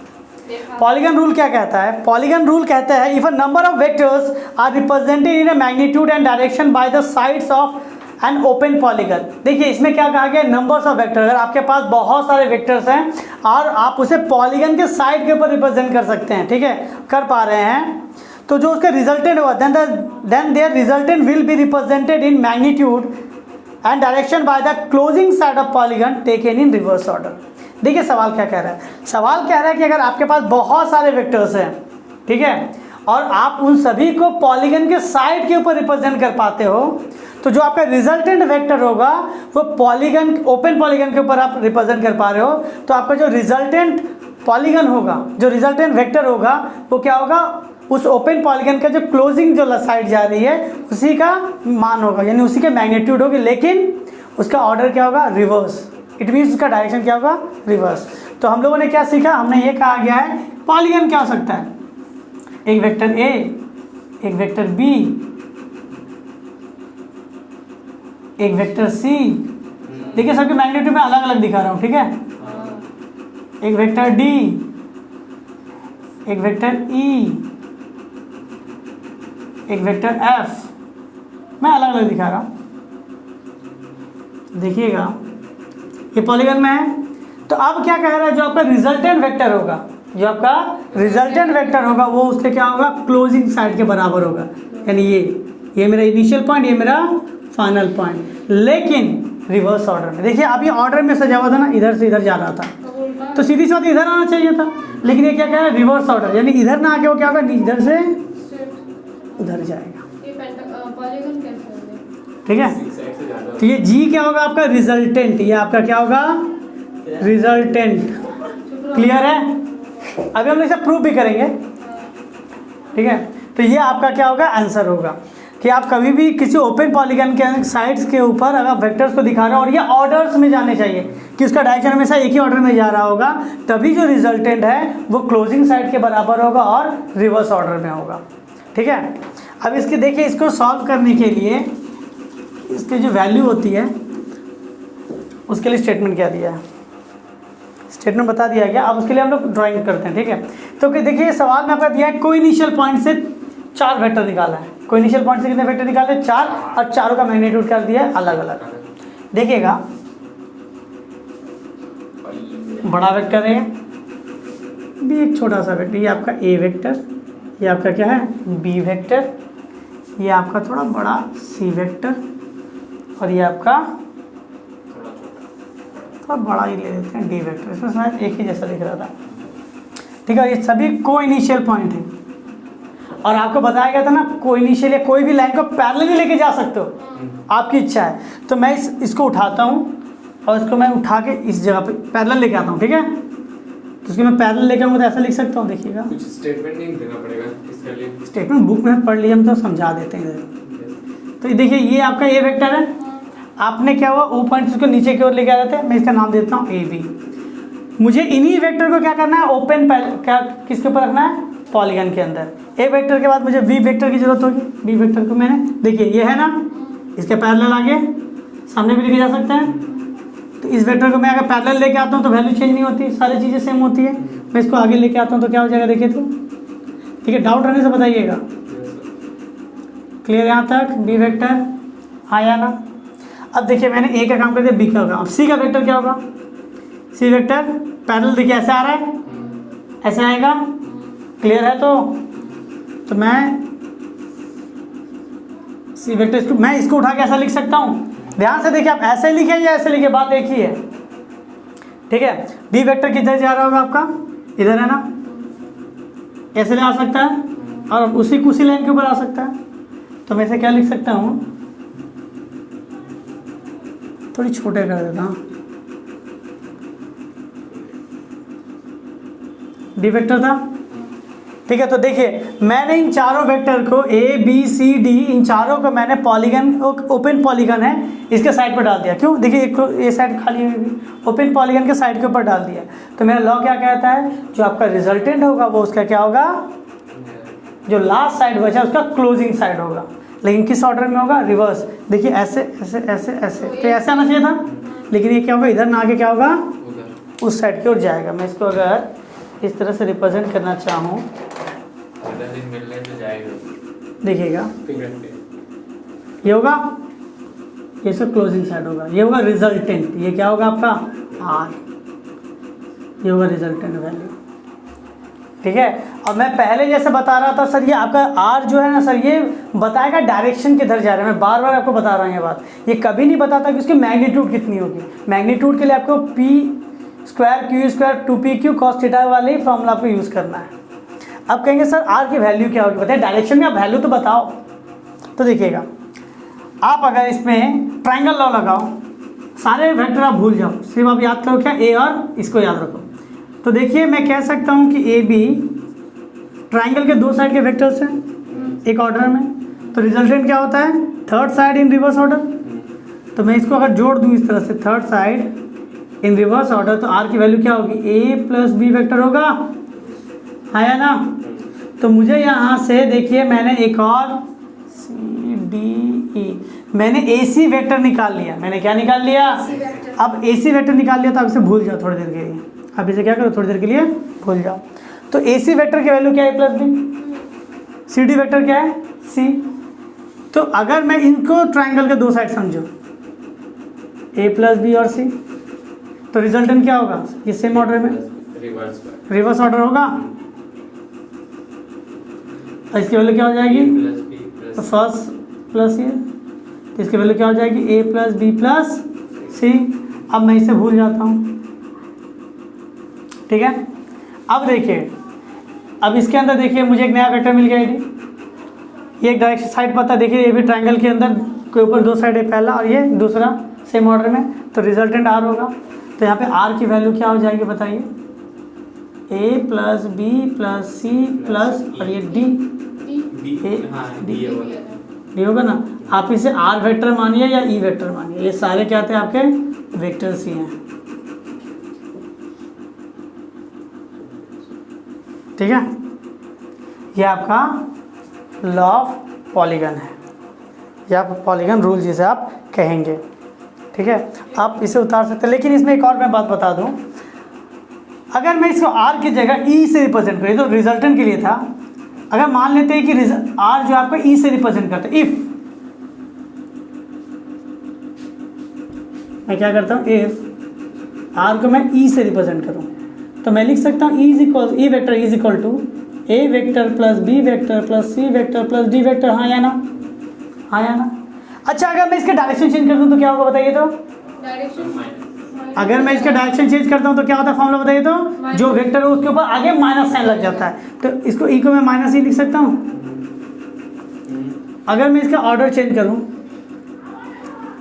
पॉलीगन रूल क्या कहता है। पॉलीगन रूल कहता है if a number of vectors are represented in a magnitude and direction by the sides of an open polygon. देखिए इसमें क्या कहा गया, नंबर्स ऑफ वेक्टर, अगर आपके पास बहुत सारे वेक्टर्स हैं और आप उसे पॉलीगन के साइड के ऊपर रिप्रेजेंट कर सकते हैं, ठीक है, कर पा रहे हैं, तो जो उसका रिजल्टेंट होगा then there resultant will be represented in magnitude and direction by the closing side of polygon taken in reverse order. देखिए सवाल क्या कह रहा है, सवाल कह रहा है कि अगर आपके पास बहुत सारे वेक्टर्स हैं, ठीक है, और आप उन सभी को पॉलीगन के साइड के ऊपर रिप्रेजेंट कर पाते हो, तो जो आपका रिजल्टेंट वेक्टर होगा वो पॉलीगन, ओपन पॉलीगन के ऊपर आप रिप्रेजेंट कर पा रहे हो, तो आपका जो रिजल्टेंट पॉलीगन होगा, जो रिजल्टेंट वेक्टर होगा वो क्या होगा, उस ओपन पॉलीगन का जो क्लोजिंग जो साइड जा रही है उसी का मान होगा, यानी उसी के मैग्नीट्यूड होगी, लेकिन उसका ऑर्डर क्या होगा, रिवर्स। इट मीन्स उसका डायरेक्शन क्या होगा, रिवर्स। तो हम लोगों ने क्या सीखा, हमने ये कहा गया है पॉलीगन क्या हो सकता है, एक वेक्टर ए, एक वेक्टर बी, एक वेक्टर सी, देखिए सबके मैग्नीट्यूड में अलग अलग दिखा रहा हूँ, ठीक है, एक वेक्टर डी, एक वेक्टर ई, एक वेक्टर एफ। मैं अलग अलग दिखा रहा हूँ, देखिएगा ये पॉलीगन में है। तो अब क्या कह रहा है, जो आपका रिजल्टेंट वेक्टर होगा, जो आपका रिजल्टेंट वेक्टर होगा वो उसके क्या होगा, क्लोजिंग साइड के बराबर होगा। यानी ये मेरा इनिशियल पॉइंट, ये मेरा फाइनल पॉइंट। लेकिन रिवर्स ऑर्डर में देखिए, आप ये ऑर्डर में सजा हुआ था ना, इधर से इधर जा रहा था, तो सीधी सी बात इधर आना चाहिए था। लेकिन ये क्या कह रहा है, रिवर्स ऑर्डर, यानी इधर ना आके वो क्या होगा, इधर से उधर जाएगा। पॉलीगन कैसे होगा? ठीक है, तो ये जी क्या होगा आपका, रिजल्टेंट। ये आपका क्या होगा, रिजल्टेंट। क्लियर है? अभी हम इसे प्रूव भी करेंगे। ठीक है, तो ये आपका क्या होगा, आंसर होगा कि आप कभी भी किसी ओपन पॉलीगन के साइड्स के ऊपर अगर वेक्टर्स को दिखा रहे हो और ये ऑर्डर्स में जाने चाहिए कि उसका डायरेक्शन हमेशा एक ही ऑर्डर में जा रहा होगा, तभी जो रिजल्टेंट है वो क्लोजिंग साइड के बराबर होगा और रिवर्स ऑर्डर में होगा। ठीक है, अब इसके देखिए, इसको सॉल्व करने के लिए इसकी जो वैल्यू होती है उसके लिए स्टेटमेंट क्या दिया है, स्टेटमेंट बता दिया गया। अब उसके लिए हम लोग ड्राइंग करते हैं। ठीक है, तो देखिए सवाल में आपका दिया है कोई इनिशियल पॉइंट से 4 वेक्टर निकाला है। कोई इनिशियल पॉइंट से कितने वेक्टर निकाले, 4, और चारों का मैग्नीट्यूड कर दिया है अलग अलग। देखिएगा, बड़ा वेक्टर है भी, एक छोटा सा वेक्टर, ये आपका ए वेक्टर, ये आपका क्या है बी वेक्टर, ये आपका थोड़ा बड़ा सी वेक्टर, और ये आपका थोड़ा बड़ा ही ले लेते हैं डी वेक्टर। इसमें शायद एक ही जैसा दिख रहा था। ठीक है, ये सभी को इनिशियल पॉइंट है। और आपको बताया गया था ना, को इनिशियल या कोई भी लाइन को पैरेलली लेके जा सकते हो, आपकी इच्छा है। तो मैं इसको उठाता हूँ और इसको मैं उठा के इस जगह पे पैरेलल लेके आता हूँ। ठीक है, तो उसकी मैं पैरेलल लेके आऊँगा तो ऐसा लिख सकता हूँ। देखिएगा, कुछ स्टेटमेंट नहीं देना पड़ेगा इसके लिए, स्टेटमेंट बुक में पढ़ लिया, हम तो समझा देते हैं इधर। तो देखिए, ये आपका ए वेक्टर है, आपने क्या हुआ, ओ पॉइंट उसको नीचे की ओर लेके आ जाते हैं। मैं इसका नाम देता हूँ ए बी। मुझे इन्हीं वेक्टर को क्या करना है, ओपन क्या किसके ऊपर रखना है, पॉलीगन के अंदर। ए वेक्टर के बाद मुझे बी वेक्टर की जरूरत होगी। बी वेक्टर को मैंने, देखिए ये है ना, इसके पैरेलल आगे सामने भी लेके जा सकते हैं। तो इस वेक्टर को मैं अगर पैरेलल लेके आता हूँ तो वैल्यू चेंज नहीं होती, सारी चीज़ें सेम होती है। मैं इसको आगे लेके आता हूँ तो क्या हो जाएगा, देखिए तो। ठीक है, डाउट रहने से बताइएगा। क्लियर यहाँ तक, बी वेक्टर आया ना। अब देखिए, मैंने ए का काम कर दिया, बी का काम। अब सी का वेक्टर क्या होगा, सी वेक्टर पैरेलल, देखिए ऐसे आ रहा है, ऐसे आएगा। क्लियर है? तो मैं सी वेक्टर, मैं इसको उठा के ऐसा लिख सकता हूँ। ध्यान से देखिए, आप ऐसे लिखे या ऐसे लिखे, बात एक ही है। ठीक है, बी वेक्टर किधर जा रहा होगा आपका, इधर है ना, ऐसे ले आ सकता है और उसी लाइन के ऊपर आ सकता है। तो मैं इसे क्या लिख सकता हूँ, थोड़ी छोटे कर देता हूँ। डी वेक्टर था। ठीक है, तो देखिए मैंने इन चारों वेक्टर को ए बी सी डी, इन चारों को मैंने पॉलीगन, ओपन पॉलीगन है, इसके साइड पर डाल दिया। क्यों, देखिए ये साइड खाली हुई, ओपन पॉलीगन के साइड के ऊपर डाल दिया। तो मेरा लॉ क्या कहता है, जो आपका रिजल्टेंट होगा वो उसका क्या होगा, जो लास्ट साइड बचा उसका क्लोजिंग साइड होगा। लेकिन किस ऑर्डर में होगा, रिवर्स। देखिए ऐसे ऐसे ऐसे ऐसे, तो ऐसे आना चाहिए था, लेकिन ये क्या होगा, इधर ना आके क्या होगा, उस साइड की ओर जाएगा। मैं इसको अगर इस तरह से रिप्रेजेंट करना चाहूँ, देखिएगा ये होगा, ये सब क्लोजिंग साइड होगा, ये होगा रिजल्टेंट। ये क्या होगा आपका, आर, ये होगा रिजल्टेंट वैल्यू। ठीक है, और मैं पहले जैसे बता रहा था सर, ये आपका आर जो है ना सर, ये बताएगा डायरेक्शन किधर जा रहा है। मैं बार बार आपको बता रहा हूँ ये बात, ये कभी नहीं बताता कि उसकी मैग्नीट्यूड कितनी होगी। मैग्नीट्यूड के लिए आपको P square Q square 2pq cos theta वाले फॉर्मूला आपको यूज़ करना है। अब कहेंगे सर आर की वैल्यू क्या होगी, बताइए डायरेक्शन में आप वैल्यू तो बताओ। तो देखिएगा, आप अगर इसमें ट्रायंगल लॉ लगाओ, सारे वेक्टर आप भूल जाओ, सिर्फ आप याद करो क्या, ए और इसको याद रखो। तो देखिए मैं कह सकता हूँ कि ए बी ट्रायंगल के 2 साइड के वेक्टर्स हैं एक ऑर्डर में, तो रिजल्टेंट क्या होता है, थर्ड साइड इन रिवर्स ऑर्डर। तो मैं इसको अगर जोड़ दूँ इस तरह से, थर्ड साइड इन रिवर्स ऑर्डर, तो आर की वैल्यू क्या होगी, ए प्लस बी वेक्टर होगा, आया ना। तो मुझे यहाँ से देखिए, मैंने एक और सी डी ई, मैंने ए सी वेक्टर निकाल लिया। मैंने क्या निकाल लिया, अब ए सी वेक्टर निकाल लिया। तो आप इसे भूल जाओ थोड़ी देर के लिए, आप इसे क्या करो, थोड़ी देर के लिए भूल जाओ। तो AC वेक्टर की वैल्यू क्या है, A plus B, CD vector क्या है, C। तो अगर मैं इनको ट्राइंगल के दो साइड समझूं, A प्लस बी और C, तो रिजल्टेंट क्या होगा, ये सेम ऑर्डर में रिवर्स ऑर्डर होगा। और इसकी वैल्यू क्या हो जाएगी, तो फर्स्ट प्लस ये, तो इसकी वैल्यू क्या हो जाएगी, A plus B plus C। अब मैं इसे भूल जाता हूँ, ठीक है। अब देखिए, अब इसके अंदर देखिए मुझे एक नया वेक्टर मिल गया है, ये एक डायरेक्शन साइड पता, देखिए ये भी ट्राइंगल के अंदर के ऊपर दो साइड है, पहला और ये दूसरा सेम ऑर्डर में, तो रिजल्टेंट R होगा। तो यहाँ पे R की वैल्यू क्या हो जाएगी बताइए, A plus B plus C plus और ये D, डी होगा ना। आप इसे R वेक्टर मानिए या E वेक्टर मानिए, ये सारे क्या थे आपके वेक्टर्स ही हैं, ठीक है। ये आपका लॉ ऑफ पॉलीगन है, या पॉलीगन रूल जिसे आप कहेंगे, ठीक है। आप इसे उतार सकते हैं, लेकिन इसमें एक और मैं बात बता दूं, अगर मैं इसको R की जगह E से रिप्रेजेंट करूँ, तो रिजल्टेंट के लिए था, अगर मान लेते हैं कि R जो आपको E से रिप्रेजेंट करता है, इफ मैं क्या करता हूँ, इफ R को मैं E से रिप्रेजेंट करूँ, तो मैं लिख सकता हूँ E vector is equal to A vector plus B vector plus C vector plus D vector, हाँ या ना, हाँ या ना। अच्छा, अगर मैं इसके डायरेक्शन चेंज कर दूँ तो क्या होगा बताइए, तो डायरेक्शन, अगर मैं इसका डायरेक्शन चेंज करता हूँ तो क्या होता है, फॉर्मूला बताइए, तो जो वेक्टर है उसके ऊपर आगे माइनस साइन लग जाता है, तो इसको E को मैं माइनस E लिख सकता हूँ। अगर मैं इसका ऑर्डर चेंज करूँ,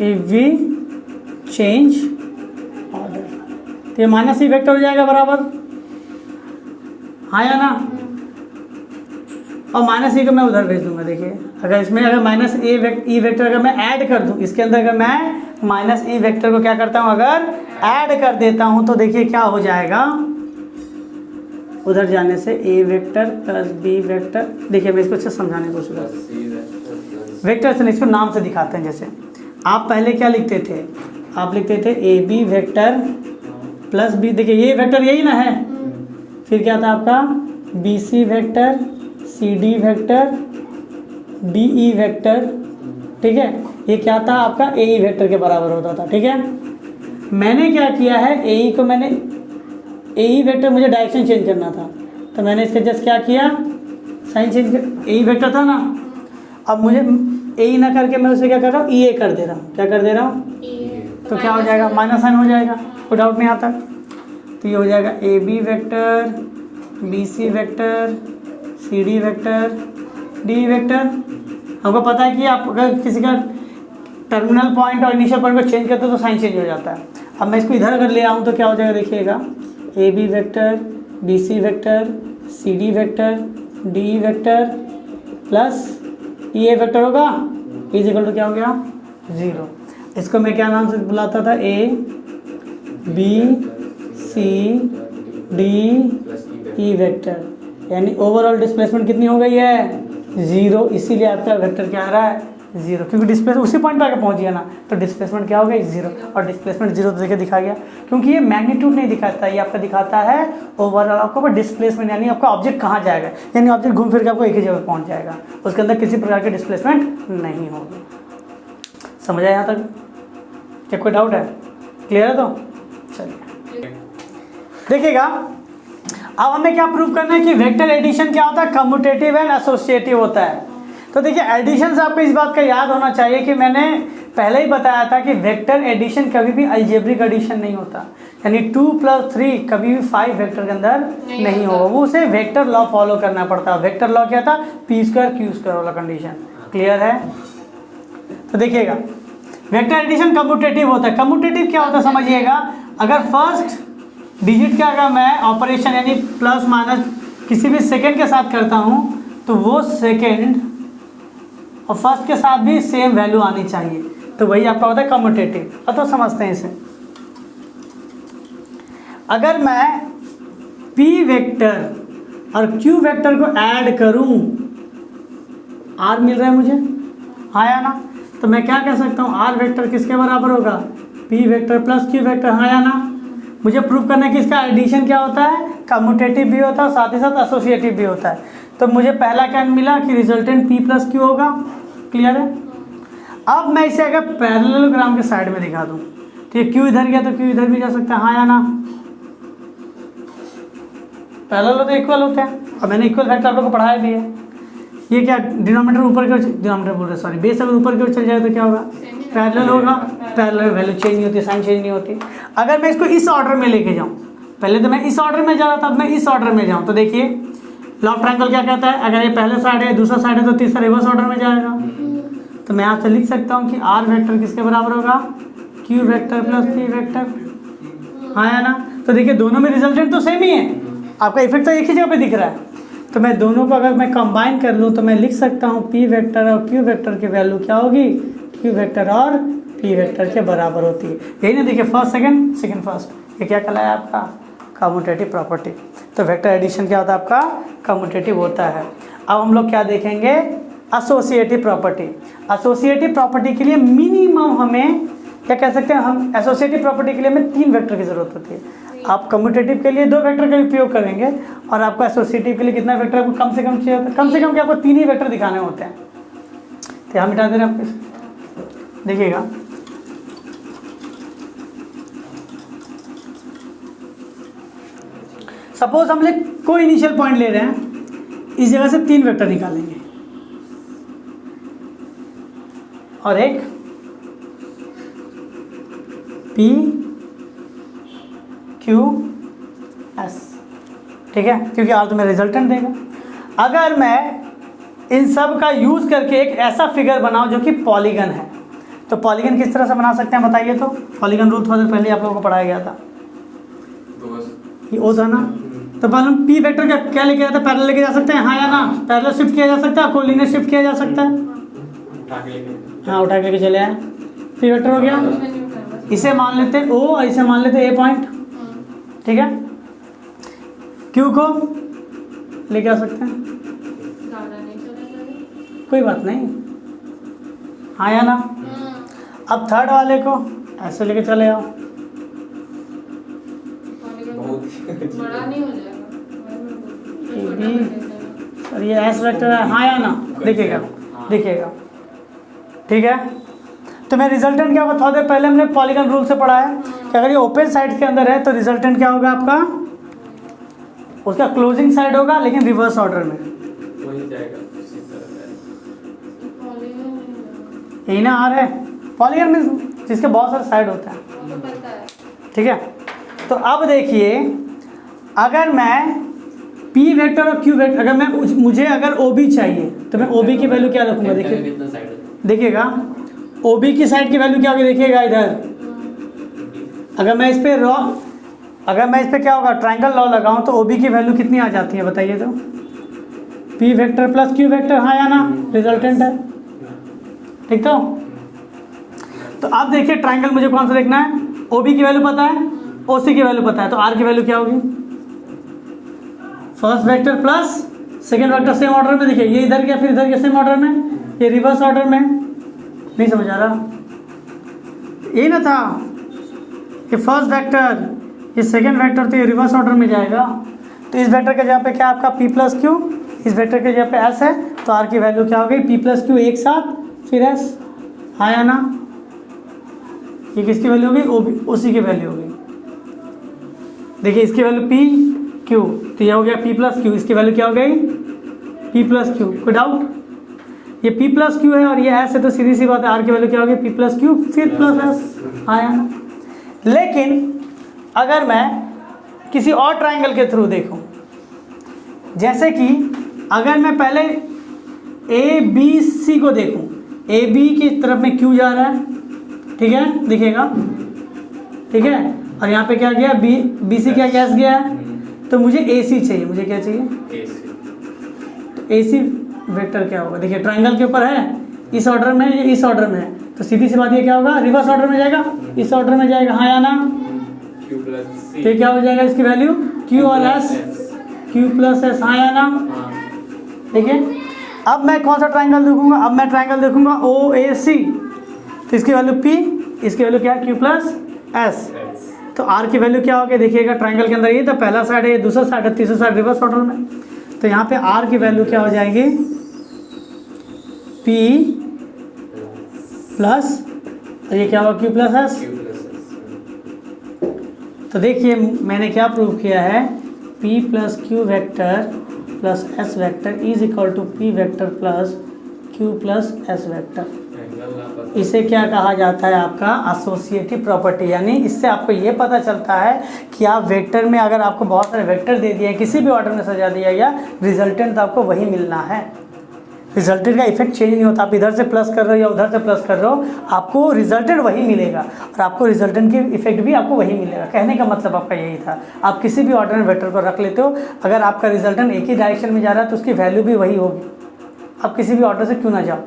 इफ वी चेंज ऑर्डर, तो ये माइनस E वेक्टर हो जाएगा बराबर, हाँ या ना। और माइनस E को मैं उधर भेज दूंगा, देखिए अगर इसमें अगर माइनस E वेक्टर अगर मैं ऐड कर दूं, इसके अंदर अगर मैं माइनस E वेक्टर को क्या करता हूं, अगर ऐड कर देता हूं, तो देखिए क्या हो जाएगा, उधर जाने से A vector plus B vector, देखिए मैं इसको अच्छे समझाने की कोशिश करता, वेक्टर से नहीं, इसको नाम से दिखाते हैं। जैसे आप पहले क्या लिखते थे, आप लिखते थे AB वेक्टर प्लस B, देखिए ये वेक्टर यही ना है, फिर क्या था आपका BC vector, CD vector, DE vector, ठीक है, ये क्या था आपका AE वेक्टर के बराबर होता था, ठीक है। मैंने क्या किया है, AE को मैंने, AE वेक्टर मुझे डायरेक्शन चेंज करना था, तो मैंने इसके जस्ट क्या किया, साइन चेंज कर, AE वेक्टर था ना, अब मुझे AE ना करके मैं उसे क्या कर रहा हूँ, EA कर दे रहा हूँ, क्या कर दे रहा हूँ, तो क्या हो जाएगा, माइनस साइन हो जाएगा, कोई डाउट नहीं आता। तो ये हो जाएगा AB vector, BC vector, CD vector, DE vector. हमको पता है कि आप अगर किसी का टर्मिनल पॉइंट और इनिशियल पॉइंट को चेंज करते हो तो साइन चेंज हो जाता है। अब मैं इसको इधर अगर ले आऊँ तो क्या हो जाएगा, देखिएगा AB vector, BC vector, CD vector, DE vector plus EA vector होगा, इज इक्वल टू क्या हो गया, 0। इसको मैं क्या नाम से बुलाता था, A B C D E vector, यानी ओवरऑल डिस्प्लेसमेंट कितनी हो गई है, 0, इसीलिए आपका वेक्टर क्या आ रहा है, 0, क्योंकि डिस्प्लेसमेंट उसी पॉइंट पर आकर पहुंच गया ना, तो डिस्प्लेसमेंट क्या हो गई, 0। और डिस्प्लेसमेंट 0 तो देखिए दिखा गया, क्योंकि ये मैग्नीट्यूड नहीं दिखाता, ये आपका दिखाता है ओवरऑल आपको डिस्प्लेसमेंट, यानी आपका ऑब्जेक्ट कहाँ जाएगा, यानी ऑब्जेक्ट घूम फिर के आपको एक ही जगह पहुँच जाएगा, उसके अंदर किसी प्रकार की डिस्प्लेसमेंट नहीं होगी। समझ आया यहाँ तक, क्या कोई डाउट है, क्लियर है? तो चलिए देखिएगा, अब हमें क्या प्रूव करना है कि वेक्टर एडिशन क्या होता है, कम्यूटेटिव एंड एसोसिएटिव होता है। तो देखिए एडिशन से आपको इस बात का याद होना चाहिए कि मैंने पहले ही बताया था कि वेक्टर एडिशन कभी भी अलजेब्रिक एडिशन नहीं होता, यानी 2 + 3 कभी भी 5 वेक्टर के अंदर नहीं होगा, वो उसे वेक्टर लॉ फॉलो करना पड़ता है। वेक्टर लॉ क्या था, P² Q² वाला कंडीशन, क्लियर है? तो देखिएगा वेक्टर एडिशन कम्यूटेटिव होता है। कम्यूटेटिव क्या होता है समझिएगा, अगर फर्स्ट डिजिट का अगर मैं ऑपरेशन यानी प्लस माइनस किसी भी सेकेंड के साथ करता हूँ तो वो सेकेंड और फर्स्ट के साथ भी सेम वैल्यू आनी चाहिए, तो वही आपका होता है कम्यूटेटिव। अब तो समझते हैं इसे, अगर मैं P वेक्टर और Q वेक्टर को ऐड करूँ, R मिल रहा है मुझे, हाँ या ना, तो मैं क्या कह सकता हूँ, R वेक्टर किसके बराबर होगा, P vector plus Q vector, हाँ या ना। मुझे प्रूव करना है कि इसका एडिशन क्या होता है, कम्यूटेटिव भी होता है और साथ ही साथ एसोसिएटिव भी होता है। तो मुझे पहला क्या मिला कि रिजल्टेंट P प्लस Q होगा। क्लियर है? अब मैं इसे अगर पैरेललोग्राम के साइड में दिखा दूँ, ठीक है, Q इधर गया तो Q इधर भी जा सकता है, हाँ या ना? पैरेलल हो तो इक्वल होते हैं, और मैंने इक्वल फैक्टर आप लोगों को पढ़ाया भी है। ये क्या डिनोमिनेटर ऊपर की ओर, डिनोमिनेटर बोल रहे सॉरी, बेस अगर ऊपर की ओर चल जाए तो क्या होगा? पैरेलल होगा। पैरेलल वैल्यू चेंज नहीं होती, साइन चेंज नहीं होती। अगर मैं इसको इस ऑर्डर में लेके जाऊँ, पहले तो मैं इस ऑर्डर में जा रहा था, अब मैं इस ऑर्डर में जाऊँ, तो देखिए लॉ ऑफ ट्रायंगल क्या कहता है, अगर ये पहले साइड है दूसरा साइड है तो तीसरा रिवर्स ऑर्डर में जाएगा। तो मैं यहाँ से लिख सकता हूँ कि R वेक्टर किसके बराबर होगा? Q vector plus P vector, हाँ या ना? तो देखिए दोनों में रिजल्टेंट तो सेम ही है, आपका इफेक्ट तो एक ही जगह पे दिख रहा है। तो मैं दोनों को अगर मैं कंबाइन कर लूँ तो मैं लिख सकता हूँ P वेक्टर और Q वेक्टर की वैल्यू क्या होगी? Q वेक्टर और P वेक्टर के बराबर होती है। यही ना, देखिए फर्स्ट सेकंड, सेकंड फर्स्ट, ये क्या कहलाया आपका? Commutative property. तो वेक्टर एडिशन क्या होता है आपका? कम्यूटेटिव होता है। अब हम लोग क्या देखेंगे? Associative property. एसोसिएटिव प्रॉपर्टी के लिए मिनिमम हमें क्या कह सकते हैं, हम एसोसिएटिव प्रॉपर्टी के लिए हमें 3 वेक्टर की जरूरत होती है। आप कम्यूटेटिव के लिए 2 वेक्टर का उपयोग करेंगे और आपको एसोसिएटिव के लिए कितना वेक्टर आपको कम से कम चाहिए होता है? कम से कम क्या आपको 3 ही वेक्टर दिखाने होते हैं। तो यहाँ मिटा दे रहे हैं आपको, देखिएगा सपोज हम लोग कोई इनिशियल पॉइंट ले रहे हैं, इस जगह से 3 वेक्टर निकालेंगे और एक P Q S, ठीक है, क्योंकि R तुम्हें रिजल्टेंट देगा। अगर मैं इन सब का यूज करके एक ऐसा फिगर बनाऊं जो कि पॉलीगन है, तो पॉलीगन किस तरह से बना सकते हैं बताइए? तो पॉलीगन रूल थोड़ा देर पहले आप लोगों को पढ़ाया गया था, ये ओ था ना। तो पहले हम P वेक्टर का क्या लेके जाते हैं? पैरेलल लेके जा सकते हैं, हाँ या ना? पैरेलल शिफ्ट किया जा सकता है, कोलिनियर शिफ्ट किया जा सकता है, हाँ उठा के लेके चले आए, P वेक्टर हो गया। इसे मान लेते हैं O और इसे मान लेते हैं A पॉइंट, ठीक है। Q को लेके आ सकते हैं, कोई बात नहीं, हाँ या ना? अब थर्ड वाले को ऐसे लेके चले आओ, बड़ा नहीं हो जाएगा सर ये एस वेक्टर है, हाँ या ना? देखिएगा देखिएगा, ठीक है। तो मैं रिजल्टेंट क्या बता दें, पहले हमने पॉलीगन रूल से पढ़ा है कि अगर ये ओपन साइड के अंदर है तो रिजल्टेंट क्या होगा आपका? उसका क्लोजिंग साइड होगा लेकिन रिवर्स ऑर्डर में, वही जाएगा यही ना आ रहा है। पॉलीगन में जिसके बहुत सारे साइड होते हैं, तो पता है। ठीक है। तो अब देखिए अगर मैं P वेक्टर और Q वेक्टर, अगर मैं मुझे अगर OB चाहिए तो मैं OB की वैल्यू क्या रखूंगा? देखिए देखिएगा OB की साइड की वैल्यू क्या होगी? देखिएगा इधर, अगर मैं इस पे क्या होगा, ट्रायंगल लॉ लगाऊं तो OB की वैल्यू कितनी आ जाती है बताइए? तो P vector plus Q vector, हाँ या ना? रिजल्टेंट है, ठीक। तो अब देखिए ट्रायंगल मुझे कौन सा देखना है? OB की वैल्यू पता है, OC की वैल्यू पता है, तो R की वैल्यू क्या होगी? First vector plus second vector same order में। देखिए ये इधर गया फिर इधर गया सेम ऑर्डर में, ये रिवर्स ऑर्डर में, नहीं समझ आ रहा? यही ना था, ये फर्स्ट वेक्टर ये सेकेंड वेक्टर, तो ये रिवर्स ऑर्डर में जाएगा। तो इस वेक्टर के जगह पे क्या आपका P प्लस Q, इस वेक्टर के जगह पे S है, तो R की वैल्यू क्या हो गई? P प्लस Q एक साथ फिर S, हाँ या ना? ये किसकी वैल्यू होगी? OC की वैल्यू होगी। देखिए इसकी वैल्यू P Q, तो यह हो गया P प्लस Q, इसकी वैल्यू क्या हो गई? P प्लस Q, कोई डाउट? ये P प्लस Q है और ये S है, तो सीधी सी बात है R की वैल्यू क्या होगी? P प्लस Q फिर प्लस S, हाँ या ना? लेकिन अगर मैं किसी और ट्रायंगल के थ्रू देखूं, जैसे कि अगर मैं पहले ABC को देखूं, AB की तरफ में Q जा रहा है, ठीक है, दिखेगा, ठीक है, और यहाँ पे क्या गया? BC क्या गैस गया है, तो मुझे AC चाहिए, मुझे क्या चाहिए? तो AC वेक्टर क्या होगा? देखिए ट्रायंगल के ऊपर है, इस ऑर्डर में, ये इस ऑर्डर में है, तो सीधी सी बात ये क्या होगा? रिवर्स ऑर्डर में जाएगा, इस ऑर्डर में जाएगा, हाँ या ना? तो क्या हो जाएगा इसकी वैल्यू? Q और S, Q प्लस S, हाँ या ना? देखिए अब मैं कौन सा ट्रायंगल देखूंगा? अब मैं ट्रायंगल देखूंगा OAC, तो इसकी वैल्यू P, इसकी वैल्यू क्या है? Q प्लस S, तो आर की वैल्यू क्या होगी देखिएगा, ट्राइंगल के अंदर ये तो पहला साइड है, दूसरा साइड है, तीसरा साइड रिवर्स ऑर्डर में। तो यहाँ पे आर की वैल्यू क्या हो जाएगी, पी प्लस, ये क्या होगा, Q plus S. Q plus S। तो देखिए मैंने क्या प्रूव किया है, P plus Q vector plus S vector is equal to P vector plus Q plus S vector. Angle आपस इसे क्या कहा जाता है, आपका एसोसिएटिव प्रॉपर्टी। यानी इससे आपको ये पता चलता है कि आप वेक्टर में अगर आपको बहुत सारे वेक्टर दे दिए, किसी भी ऑर्डर में सजा दिया गया, रिजल्टेंट आपको वही मिलना है। रिजल्टेंट का इफेक्ट चेंज नहीं होता, आप इधर से प्लस कर रहे हो या उधर से प्लस कर रहे हो, आपको रिजल्टेंट वही मिलेगा और आपको रिजल्टेंट की इफेक्ट भी आपको वही मिलेगा। कहने का मतलब आपका यही था, आप किसी भी ऑर्डर में वेक्टर को रख लेते हो, अगर आपका रिजल्टेंट एक ही डायरेक्शन में जा रहा है तो उसकी वैल्यू भी वही होगी, आप किसी भी ऑर्डर से क्यों ना जाओ।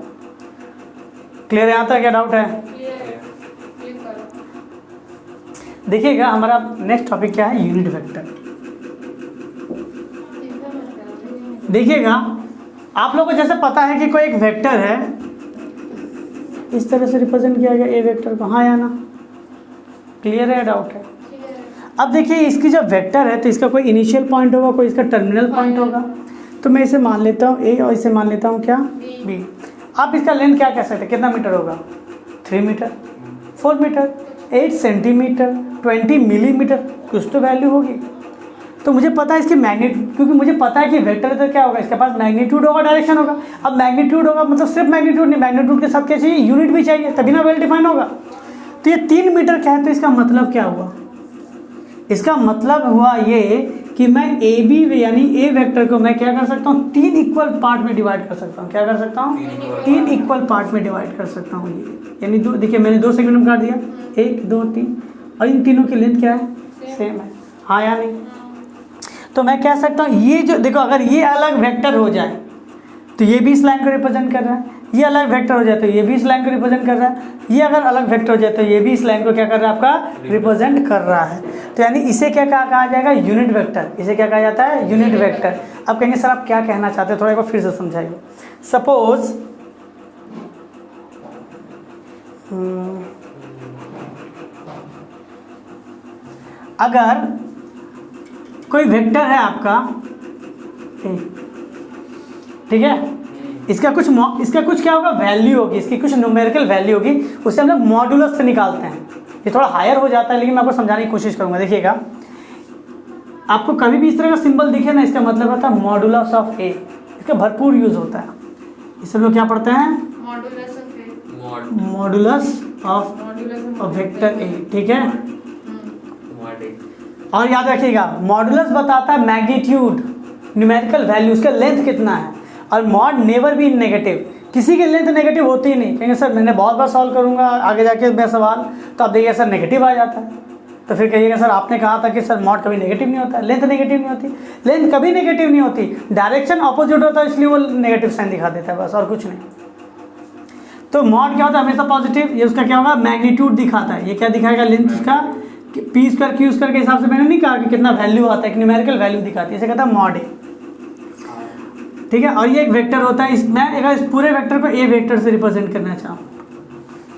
क्लियर है? यहाँ तक क्या डाउट है? क्लिक करो। देखिएगा हमारा नेक्स्ट टॉपिक क्या है, यूनिट वेक्टर। देखिएगा आप लोगों को जैसे पता है कि कोई एक वेक्टर है, इस तरह से रिप्रेजेंट किया गया ए वेक्टर को, हाँ या ना? क्लियर है, डाउट है? अब देखिए इसकी जब वेक्टर है तो इसका कोई इनिशियल पॉइंट होगा, कोई इसका टर्मिनल पॉइंट होगा। तो मैं इसे मान लेता हूँ ए और इसे मान लेता हूँ क्या, बी। आप इसका लेंथ क्या कह सकते हैं, कितना मीटर होगा, 3 मीटर, 4 मीटर, 8 सेंटीमीटर, 20 मिलीमीटर, कुछ तो वैल्यू होगी। तो मुझे पता है इसकी मैग्नीट्यूड, क्योंकि मुझे पता है कि वेक्टर तो क्या होगा, इसके पास मैग्नीट्यूड होगा, डायरेक्शन होगा। अब मैग्नीट्यूड होगा मतलब सिर्फ मैग्नीट्यूड नहीं, मैग्नीट्यूड के साथ क्या चाहिए, यूनिट भी चाहिए, तभी ना वेल डिफाइन होगा। तो ये 3 मीटर क्या है, तो इसका मतलब क्या हुआ, इसका मतलब हुआ ये कि मैं ए बी यानी ए वेक्टर को मैं क्या कर सकता हूँ, 3 इक्वल पार्ट में डिवाइड कर सकता हूँ। क्या कर सकता हूँ, 3 इक्वल पार्ट में डिवाइड कर सकता हूँ। ये यानी दो, देखिए मैंने 2 सेगमेंट में काट दिया, 1 2 3, और इन तीनों की लेंथ क्या है, सेम है, हाँ या नहीं? तो मैं कह सकता हूँ ये जो देखो, अगर ये अलग वेक्टर हो जाए तो ये भी इस लाइन को रिप्रेजेंट कर रहा है, ये अलग वेक्टर हो जाए तो ये भी इस लाइन को रिप्रेजेंट कर रहा है, ये अगर अलग वेक्टर हो जाए तो ये भी इस लाइन को क्या कर रहा है, आपका रिप्रेजेंट कर रहा है। तो यानी इसे क्या कहा जाएगा, यूनिट वेक्टर। इसे क्या कहा जाता है, यूनिट वेक्टर। अब कहेंगे सर आप क्या कहना चाहते हैं, थोड़ा एक बार फिर से समझाइए। सपोज अगर कोई वेक्टर है आपका, ठीक है, इसका कुछ क्या होगा, वैल्यू होगी, इसकी कुछ न्यूमेरिकल वैल्यू होगी, उसे हम लोग मॉडुलस से निकालते हैं। ये थोड़ा हायर हो जाता है लेकिन मैं आपको समझाने की कोशिश करूंगा। देखिएगा आपको कभी भी इस तरह का सिंबल दिखे ना, इसका मतलब होता है मॉडुलस ऑफ ए। इसका भरपूर यूज होता है। इसे लोग क्या पढ़ते हैं, मॉडुलस ऑफ वेक्टर ए, ठीक है। और याद रखिएगा मॉडुलस बताता है मैग्नीट्यूड, न्यूमेरिकल वैल्यू, उसका लेंथ कितना है। और मॉड नेवर बी नेगेटिव, किसी की लेंथ नेगेटिव होती ही नहीं। कहेंगे सर मैंने बहुत बार सॉल्व करूंगा आगे जाके मैं सवाल, तो आप देखिएगा सर नेगेटिव आ जाता है। तो फिर कहिएगा सर आपने कहा था कि सर मॉड कभी नेगेटिव नहीं होता, लेंथ नेगेटिव नहीं होती। लेंथ कभी नेगेटिव नहीं होती, डायरेक्शन ऑपोजिट होता है, इसलिए वो नेगेटिव साइन दिखा देता है, बस और कुछ नहीं। तो मॉड क्या होता है, हमेशा पॉजिटिव। ये उसका क्या होगा, मैग्नीट्यूड दिखाता है। ये क्या दिखाएगा, लेंथ उसका पी स्क्वायर क्यू स्क्वायर के हिसाब से मैंने नहीं कहा कि कितना वैल्यू आता है, एक न्यूमेरिकल वैल्यू दिखाती है, इसे कहता है मॉड ए, ठीक है। और ये एक वेक्टर होता है। मैं अगर इस पूरे वेक्टर को ए वेक्टर से रिप्रेजेंट करना चाहूँ,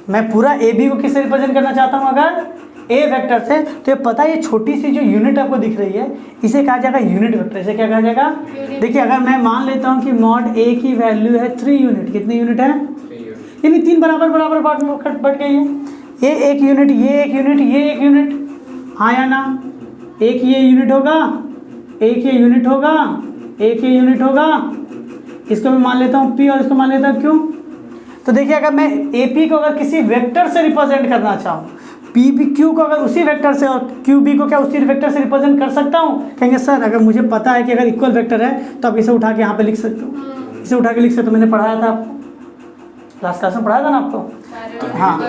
मैं पूरा ए बी को किससे रिप्रेजेंट करना चाहता हूँ, अगर ए वेक्टर से, तो ये पता है ये छोटी सी जो यूनिट आपको दिख रही है इसे कहा जाएगा यूनिट वेक्टर। इसे क्या कहा जाएगा, देखिए अगर मैं मान लेता हूँ कि मॉड ए की वैल्यू है 3 यूनिट, कितनी यूनिट है, यानी 3 बराबर पार्ट में बढ़ गई है। ये एक यूनिट, ये एक यूनिट, ये एक यूनिट, हाँ या ना? एक ये यूनिट होगा, एक ये यूनिट होगा, एक ये यूनिट होगा। इसको मैं मान लेता हूँ पी और इसको मान लेता हूँ क्यू। तो देखिए अगर मैं ए पी को अगर किसी वेक्टर से रिप्रेजेंट करना चाहूँ, पी बी क्यू को अगर उसी वेक्टर से और क्यू बी को क्या उसी वेक्टर से रिप्रेजेंट कर सकता हूँ? कहेंगे सर अगर मुझे पता है कि अगर इक्वल वेक्टर है तो आप इसे उठा के यहाँ पे लिख सकते हो, इसे उठा के लिख सकते हो। मैंने पढ़ाया था आपको, लास्ट क्लास में पढ़ाया था ना आपको। तो हाँ,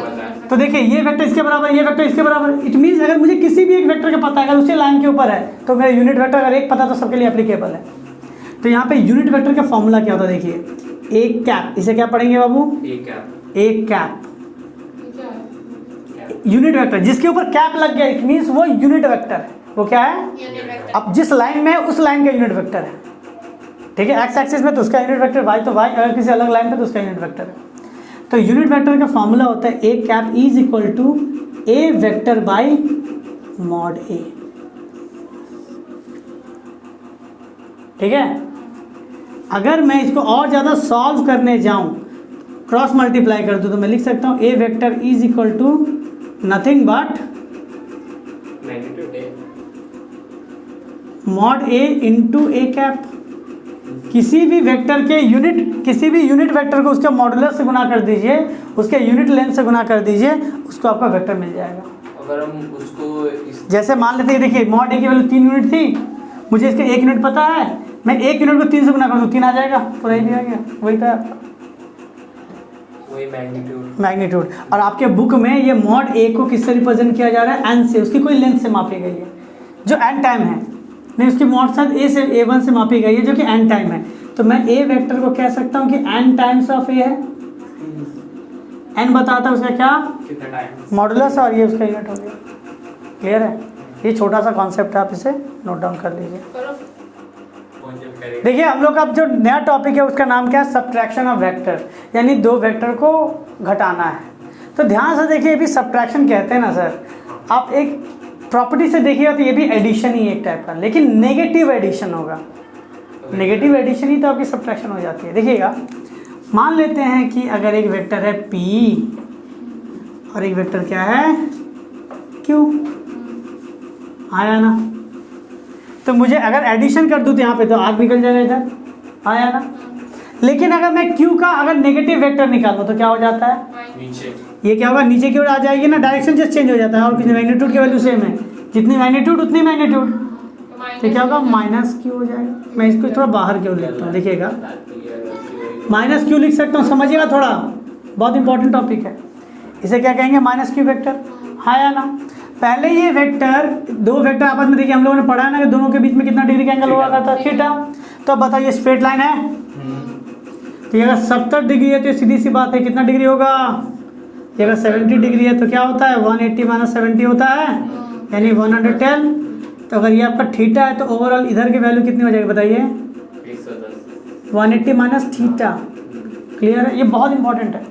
तो देखिए ये वेक्टर इसके बराबर, ये वेक्टर इसके बराबर। इट मीन्स अगर मुझे किसी भी एक वेक्टर का पता है, अगर उसी लाइन के ऊपर है, तो मेरा यूनिट वेक्टर अगर एक पता तो सबके लिए एप्लीकेबल है। तो यहाँ पे यूनिट वेक्टर का फॉर्मूला क्या होता है, देखिए एक कैप, इसे क्या पढ़ेंगे बाबू, एक कैप। यूनिट वेक्टर जिसके ऊपर कैप लग गया, इट मीन्स वो यूनिट वेक्टर है। वो क्या है, अब जिस लाइन में है उस लाइन का यूनिट वेक्टर है, ठीक है। एक्स एक्सिस में तो उसका यूनिट वेक्टर, वाई तो वाई, अगर किसी अलग लाइन पे तो उसका यूनिट वेक्टर है। तो यूनिट वेक्टर का फॉर्मूला होता है a cap is equal to a vector by mod a. ठीक है, अगर मैं इसको और ज़्यादा सॉल्व करने जाऊं, क्रॉस मल्टीप्लाई कर दूं, तो मैं लिख सकता हूं a vector is equal to nothing but magnitude a mod a into a cap. किसी भी वेक्टर के यूनिट, किसी भी यूनिट वेक्टर को उसके मॉडुलस से गुना कर दीजिए, उसके यूनिट लेंथ से गुना कर दीजिए, उसको आपका वेक्टर मिल जाएगा। अगर हम उसको इस जैसे मान लेते हैं, देखिए मॉड ए की वैल्यू 3 यूनिट थी, मुझे इसका 1 यूनिट पता है, मैं 1 यूनिट को 3 से गुना कर दूँ, 3 आ जाएगा, पूरा ही आ गया, वही था वही मैग्नीट्यूड। मैग्नीट्यूड। और आपके बुक में ये मॉड ए को किससे रिप्रेजेंट किया जा रहा है? एन से, उसकी कोई लेंथ से मापी गई है जो एन टाइम है, नहीं उसकी मॉड शायद ए से A1 से मापी गई है जो कि एन टाइम है। तो मैं ए वेक्टर को कह सकता हूँ कि एन टाइम्स ऑफ ए है, एन बताता है उसका क्या कितना टाइम मॉडुलस, और ये उसका यूनिट हो गया। क्लियर है? ये छोटा सा कॉन्सेप्ट है, आप इसे नोट डाउन कर लीजिए। देखिए हम लोग का अब जो नया टॉपिक है उसका नाम क्या है? सब्ट्रैक्शन ऑफ वेक्टर, यानी दो वेक्टर को घटाना है। तो ध्यान से देखिए, ये भी सब्ट्रैक्शन कहते हैं ना सर। आप एक प्रॉपर्टी से देखिएगा तो ये भी एडिशन ही एक टाइप का, लेकिन नेगेटिव एडिशन होगा। नेगेटिव एडिशन ही तो आपकी सब्ट्रैक्शन हो जाती है। देखिएगा, मान लेते हैं कि अगर एक वेक्टर है P और एक वेक्टर क्या है Q, आया ना? तो मुझे अगर एडिशन कर दूँ तो यहाँ पे तो R निकल जाएगा, इधर आया ना? लेकिन अगर मैं Q का अगर नेगेटिव वेक्टर निकालूँ तो क्या हो जाता है? नीचे ये क्या होगा? नीचे की ओर आ जाएगी ना, डायरेक्शन जस्ट चेंज हो जाता है, और कितनी मैग्नीट्यूड की वैल्यू सेम है, जितनी मैग्नीट्यूड उतनी मैग्नीट्यूड, तो क्या होगा? माइनस क्यू हो जाएगा। मैं इसको थोड़ा बाहर की ओर लिखता हूँ, देखिएगा माइनस क्यू लिख सकता हूँ, समझिएगा थोड़ा, बहुत इंपॉर्टेंट टॉपिक है। इसे क्या कहेंगे? Minus Q vector. हाँ या ना? पहले ये वेक्टर, दो वेक्टर आपस में, देखिए हम लोगों ने पढ़ा है ना कि दोनों के बीच में कितना डिग्री का एंगल हुआ करता है? थीटा। तो अब बताइए, स्ट्रेट लाइन है, तो अगर 70 डिग्री है तो सीधी सी बात है कितना डिग्री होगा? ये अगर 70 डिग्री है तो क्या होता है? 180 माइनस 70 होता है, यानी 110। तो अगर ये आपका थीटा है तो ओवरऑल इधर की वैल्यू कितनी हो जाएगी बताइए? 110। 180 माइनस थीटा। क्लियर है? ये बहुत इंपॉर्टेंट है।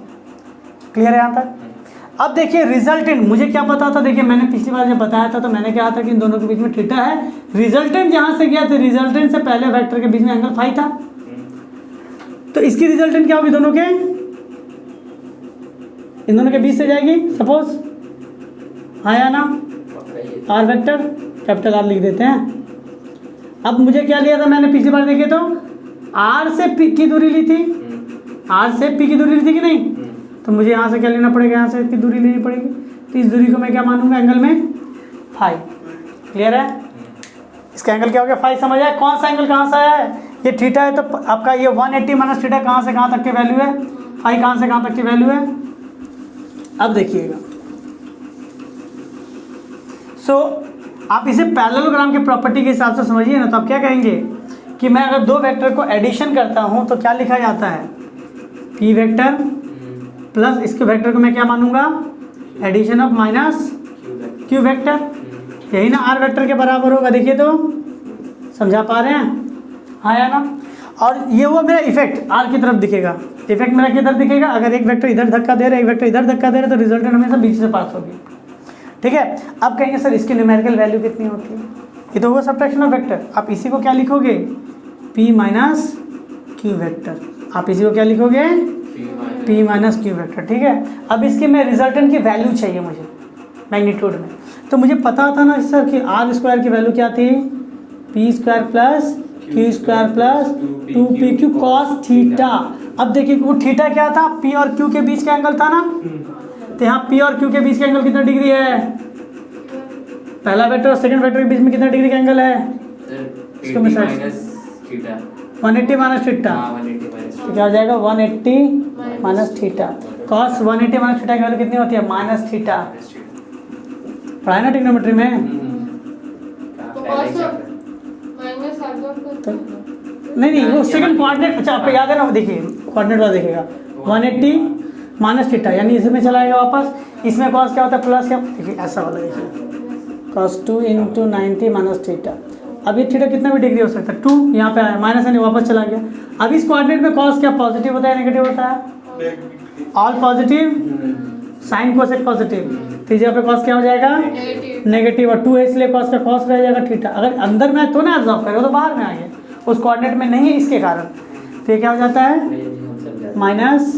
क्लियर है यहाँ तक? अब देखिए रिजल्टेंट, मुझे क्या पता था? देखिए मैंने पिछली बार जब बताया था तो मैंने कहा था कि इन दोनों के बीच में थीटा है। रिजल्टेंट जहाँ से गया तो रिजल्टेंट से पहले वेक्टर के बीच में एंगल फाई था, तो इसकी रिजल्टेंट क्या होगी? दोनों के, इन दोनों के बीच से जाएगी सपोज, आया ना? आर वेक्टर, कैपिटल आर लिख देते हैं। अब मुझे क्या लिया था मैंने पिछली बार? देखिए तो आर से पी की दूरी ली थी, आर से पी की दूरी ली थी कि नहीं? तो मुझे यहाँ से क्या लेना पड़ेगा? यहाँ से इसकी दूरी लेनी पड़ेगी। तो इस दूरी को मैं क्या मानूंगा? एंगल में फाई। क्लियर है? इसका एंगल क्या हो गया? फाई। समझ आया? कौन सा एंगल कहाँ से आया है? ये थीटा है, तो आपका ये 180 माइनस थीटा कहाँ से कहाँ तक की वैल्यू है? फाई कहाँ से कहाँ तक की वैल्यू है? अब देखिएगा, आप इसे पैरेललोग्राम की प्रॉपर्टी के हिसाब से समझिए ना, तो आप क्या कहेंगे कि मैं अगर दो वेक्टर को एडिशन करता हूँ तो क्या लिखा जाता है? P वेक्टर प्लस इसके वेक्टर को मैं क्या मानूंगा? Addition of minus Q vector. यही ना R वेक्टर के बराबर होगा। देखिए तो, समझा पा रहे हैं? हाँ या ना? और ये हुआ मेरा इफेक्ट, R की तरफ दिखेगा। इफेक्ट मेरा किधर दिखेगा? अगर एक वेक्टर इधर धक्का दे रहा है, एक वेक्टर इधर धक्का दे रहा है, तो रिजल्टेंट हमेशा बीच से पास होगी। ठीक है? अब कहेंगे सर इसकी न्यूमेरिकल वैल्यू कितनी होती है? ये तो होगा सब्ट्रैक्शन ऑफ वेक्टर। आप इसी को क्या लिखोगे? P minus Q vector. आप इसी को क्या लिखोगे? P minus Q vector. ठीक है? अब इसकी मैं रिजल्टेंट की वैल्यू चाहिए मुझे मैग्नीट्यूड में, तो मुझे पता था ना सर कि आर स्क्वायर की वैल्यू क्या थी? P square plus q square plus 2PQ cos theta. अब देखिए वो थीटा क्या था? P और Q के बीच का एंगल था ना, तो यहाँ P और Q के बीच का एंगल कितना डिग्री है? पहला वेक्टर और सेकंड वेक्टर के बीच में कितना डिग्री का एंगल है? इसको मैं 180 माइनस थीटा। तो क्या हो जाएगा? 180 minus theta. Cos 180 minus theta की वैल्यू कितनी होती है? Minus theta. पढ़ाया ना ट्रिग्नोमेट्री में? नहीं वो सेकंड कोऑर्डिनेट। अच्छा आपको याद है ना? देखिए कोऑर्डिनेट वाला देखिएगा, 180 माइनस थीटा, यानी इसमें चला आएगा वापस। इसमें कॉस क्या होता है? प्लस क्या? देखिए ऐसा वाला देखिए, कॉस 2 इंटू 90 माइनस थीटा। अब ये थीटा कितना भी डिग्री हो सकता है? 2 यहाँ पे आया, माइनस यानी वापस चला गया। अब इस कोऑर्डिनेट में कॉस क्या पॉजिटिव होता है नेगेटिव होता है? All positive, sine cosec positive. तो यहाँ पे कॉस क्या हो जाएगा? नेगेटिव, और 2 है इसलिए कॉस का कॉस रह जाएगा थीटा। अगर अंदर में तो ना एब्जॉर्ब करेगा तो बाहर में आ गया, उस कोऑर्डिनेट में नहीं है इसके कारण, तो ये क्या हो जाता है माइनस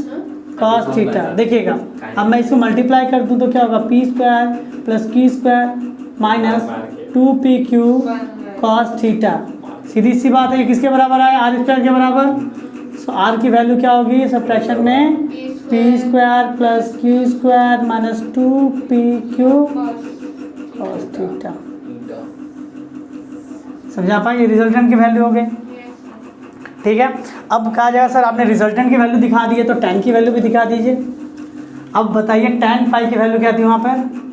कॉस थीटा। देखिएगा अब मैं इसको मल्टीप्लाई कर दूं तो क्या होगा, p square plus q square minus 2pq cos theta. सीधी सी बात है, किसके बराबर आए, आर स्क्वायर के बराबर। सो आर की वैल्यू क्या होगी सब्ट्रैक्शन में, P square plus q square minus 2pq cos theta. समझा पाए, ये रिजल्टेंट की वैल्यू हो गई। ठीक है, अब कहा जाएगा सर आपने रिजल्टेंट की वैल्यू दिखा दी है तो tan की वैल्यू भी दिखा दीजिए। अब बताइए tan फाई की वैल्यू क्या थी वहाँ पर,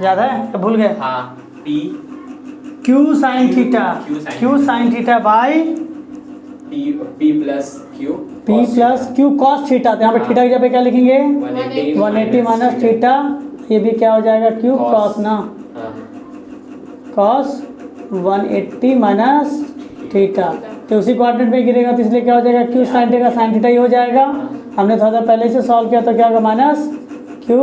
याद है क्या भूल गए? हाँ, P Q sine theta, Q sine theta by P plus Q cos theta. तो यहाँ पे थीटा की जगह पे क्या लिखेंगे, 180 माइनस थीटा, ये भी क्या हो जाएगा Q कॉस ना, कॉस 180 माइनस थीटा। तो उसी कोऑर्डिनेट में गिरेगा तो इसलिए क्या हो जाएगा, Q sine theta sine theta ही हो जाएगा। हमने थोड़ा सा पहले से सॉल्व किया तो क्या होगा, माइनस Q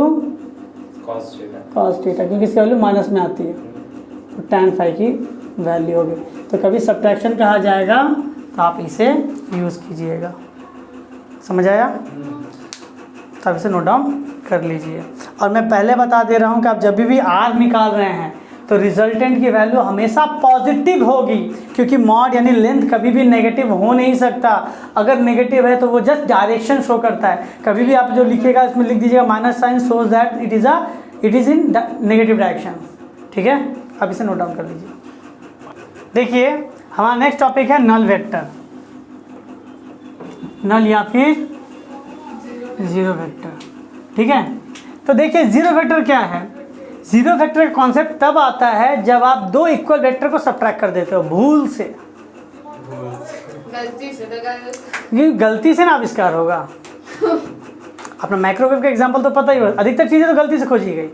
कॉस थीटा, क्योंकि इसकी वैल्यू माइनस में आती है, तो tan फाई की वैल्यू होगी। तो कभी सब्ट्रैक्शन कहा जाएगा तो आप इसे यूज़ कीजिएगा। समझ आया? तो आप इसे नोट डाउन कर लीजिए। और मैं पहले बता दे रहा हूँ कि आप जब भी आर निकाल रहे हैं तो रिजल्टेंट की वैल्यू हमेशा पॉजिटिव होगी, क्योंकि मॉड यानी लेंथ कभी भी नेगेटिव हो नहीं सकता। अगर नेगेटिव है तो वो जस्ट डायरेक्शन शो करता है। कभी भी आप जो लिखिएगा इसमें लिख दीजिएगा minus sign shows that it is in negative direction. ठीक है, अब इसे नोट डाउन कर लीजिए। देखिए हमारा नेक्स्ट टॉपिक है नल वेक्टर, नल या फिर जीरो वेक्टर। ठीक है, तो देखिए जीरो वेक्टर क्या है। जीरो वेक्टर का कॉन्सेप्ट तब आता है जब आप दो इक्वल वेक्टर को सब्ट्रैक्ट कर देते हो भूल से, गलती से ना आविष्कार होगा। अपना माइक्रोवेव का एग्जांपल तो पता ही हो, अधिकतर चीज़ें तो गलती से खोजी गई,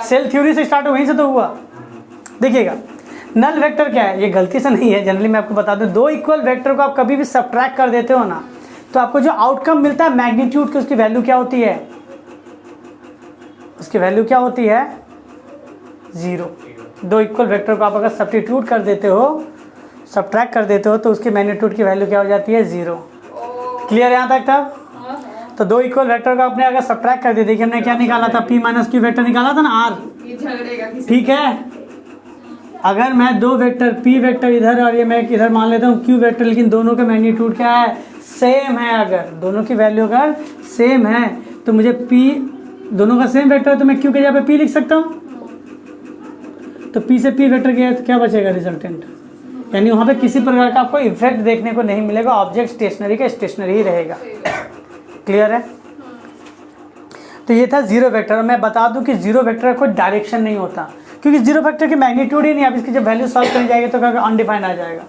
सेल थ्योरी से स्टार्ट वहीं से तो हुआ। देखिएगा नल वेक्टर क्या है, ये गलती से नहीं है, जनरली मैं आपको बता दूं, दो इक्वल वेक्टर को आप कभी भी सब्ट्रैक्ट कर देते हो ना तो आपको जो आउटकम मिलता है मैग्नीट्यूड की, उसकी वैल्यू क्या होती है, उसकी वैल्यू क्या होती है, 0। दो इक्वल वेक्टर को आप अगर सब्स्टिट्यूट कर देते हो, सब्ट्रैक्ट कर देते हो तो उसकी मैग्नीट्यूड की वैल्यू क्या हो जाती है, 0। क्लियर यहाँ तक तब? तो दो इक्वल वेक्टर को आपने अगर सब्ट्रैक्ट कर दिया, देखिए हमने क्या निकाला था, p माइनस क्यू वेक्टर निकाला था ना, r। ठीक है, अगर मैं दो वेक्टर p वेक्टर इधर और ये मैं इधर मान लेता हूँ q वेक्टर, लेकिन दोनों का मैग्नीट्यूड क्या है, सेम है, अगर दोनों की वैल्यू अगर सेम है तो मुझे p, दोनों का सेम वेक्टर है तो मैं q के जगह पे p लिख सकता हूँ। तो p से p वेक्टर गया तो क्या बचेगा, रिजल्टेंट। यानी वहाँ पे किसी प्रकार का आपको इफेक्ट देखने को नहीं मिलेगा, ऑब्जेक्ट स्टेशनरी का स्टेशनरी ही रहेगा। क्लियर है? तो ये था जीरो वेक्टर। और मैं बता दूं कि जीरो वेक्टर का कोई डायरेक्शन नहीं होता, क्योंकि जीरो वेक्टर की मैग्नीट्यूड ही नहीं, आप इसकी जब वैल्यू सॉल्व करनी जाएगी तो अनडिफाइंड आ जाएगा।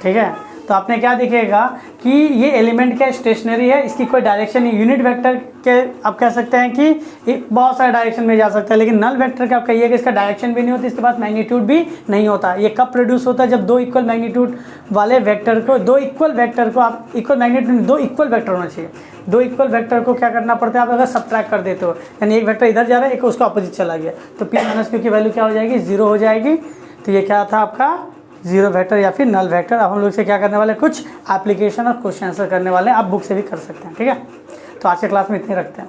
ठीक है, तो आपने क्या दिखेगा कि ये एलिमेंट क्या स्टेशनरी है, इसकी कोई डायरेक्शन नहीं। यूनिट वेक्टर के आप कह सकते हैं कि बहुत सारे डायरेक्शन में जा सकता है, लेकिन नल वेक्टर का आप कहिए कि इसका डायरेक्शन भी नहीं होता, इसके पास मैग्नीट्यूड भी नहीं होता। ये कब प्रोड्यूस होता है, जब दो इक्वल मैग्नीट्यूड वाले वेक्टर को, दो इक्वल वेक्टर को आप इक्वल मैग्नीट्यूड, दो इक्वल वेक्टर होना चाहिए, दो इक्वल वेक्टर को क्या करना पड़ता है, आप अगर सब्ट्रैक्ट कर देते हो, यानी एक वेक्टर इधर जा रहा है, एक उसका अपोजिट चला गया, तो p माइनस क्यू की वैल्यू क्या हो जाएगी, 0 हो जाएगी। तो ये क्या था आपका जीरो वेक्टर या फिर नल वेक्टर। अब हम लोग से क्या करने वाले, कुछ एप्लीकेशन और क्वेश्चन आंसर करने वाले हैं, आप बुक से भी कर सकते हैं। ठीक है, तो आज के क्लास में इतने रखते हैं।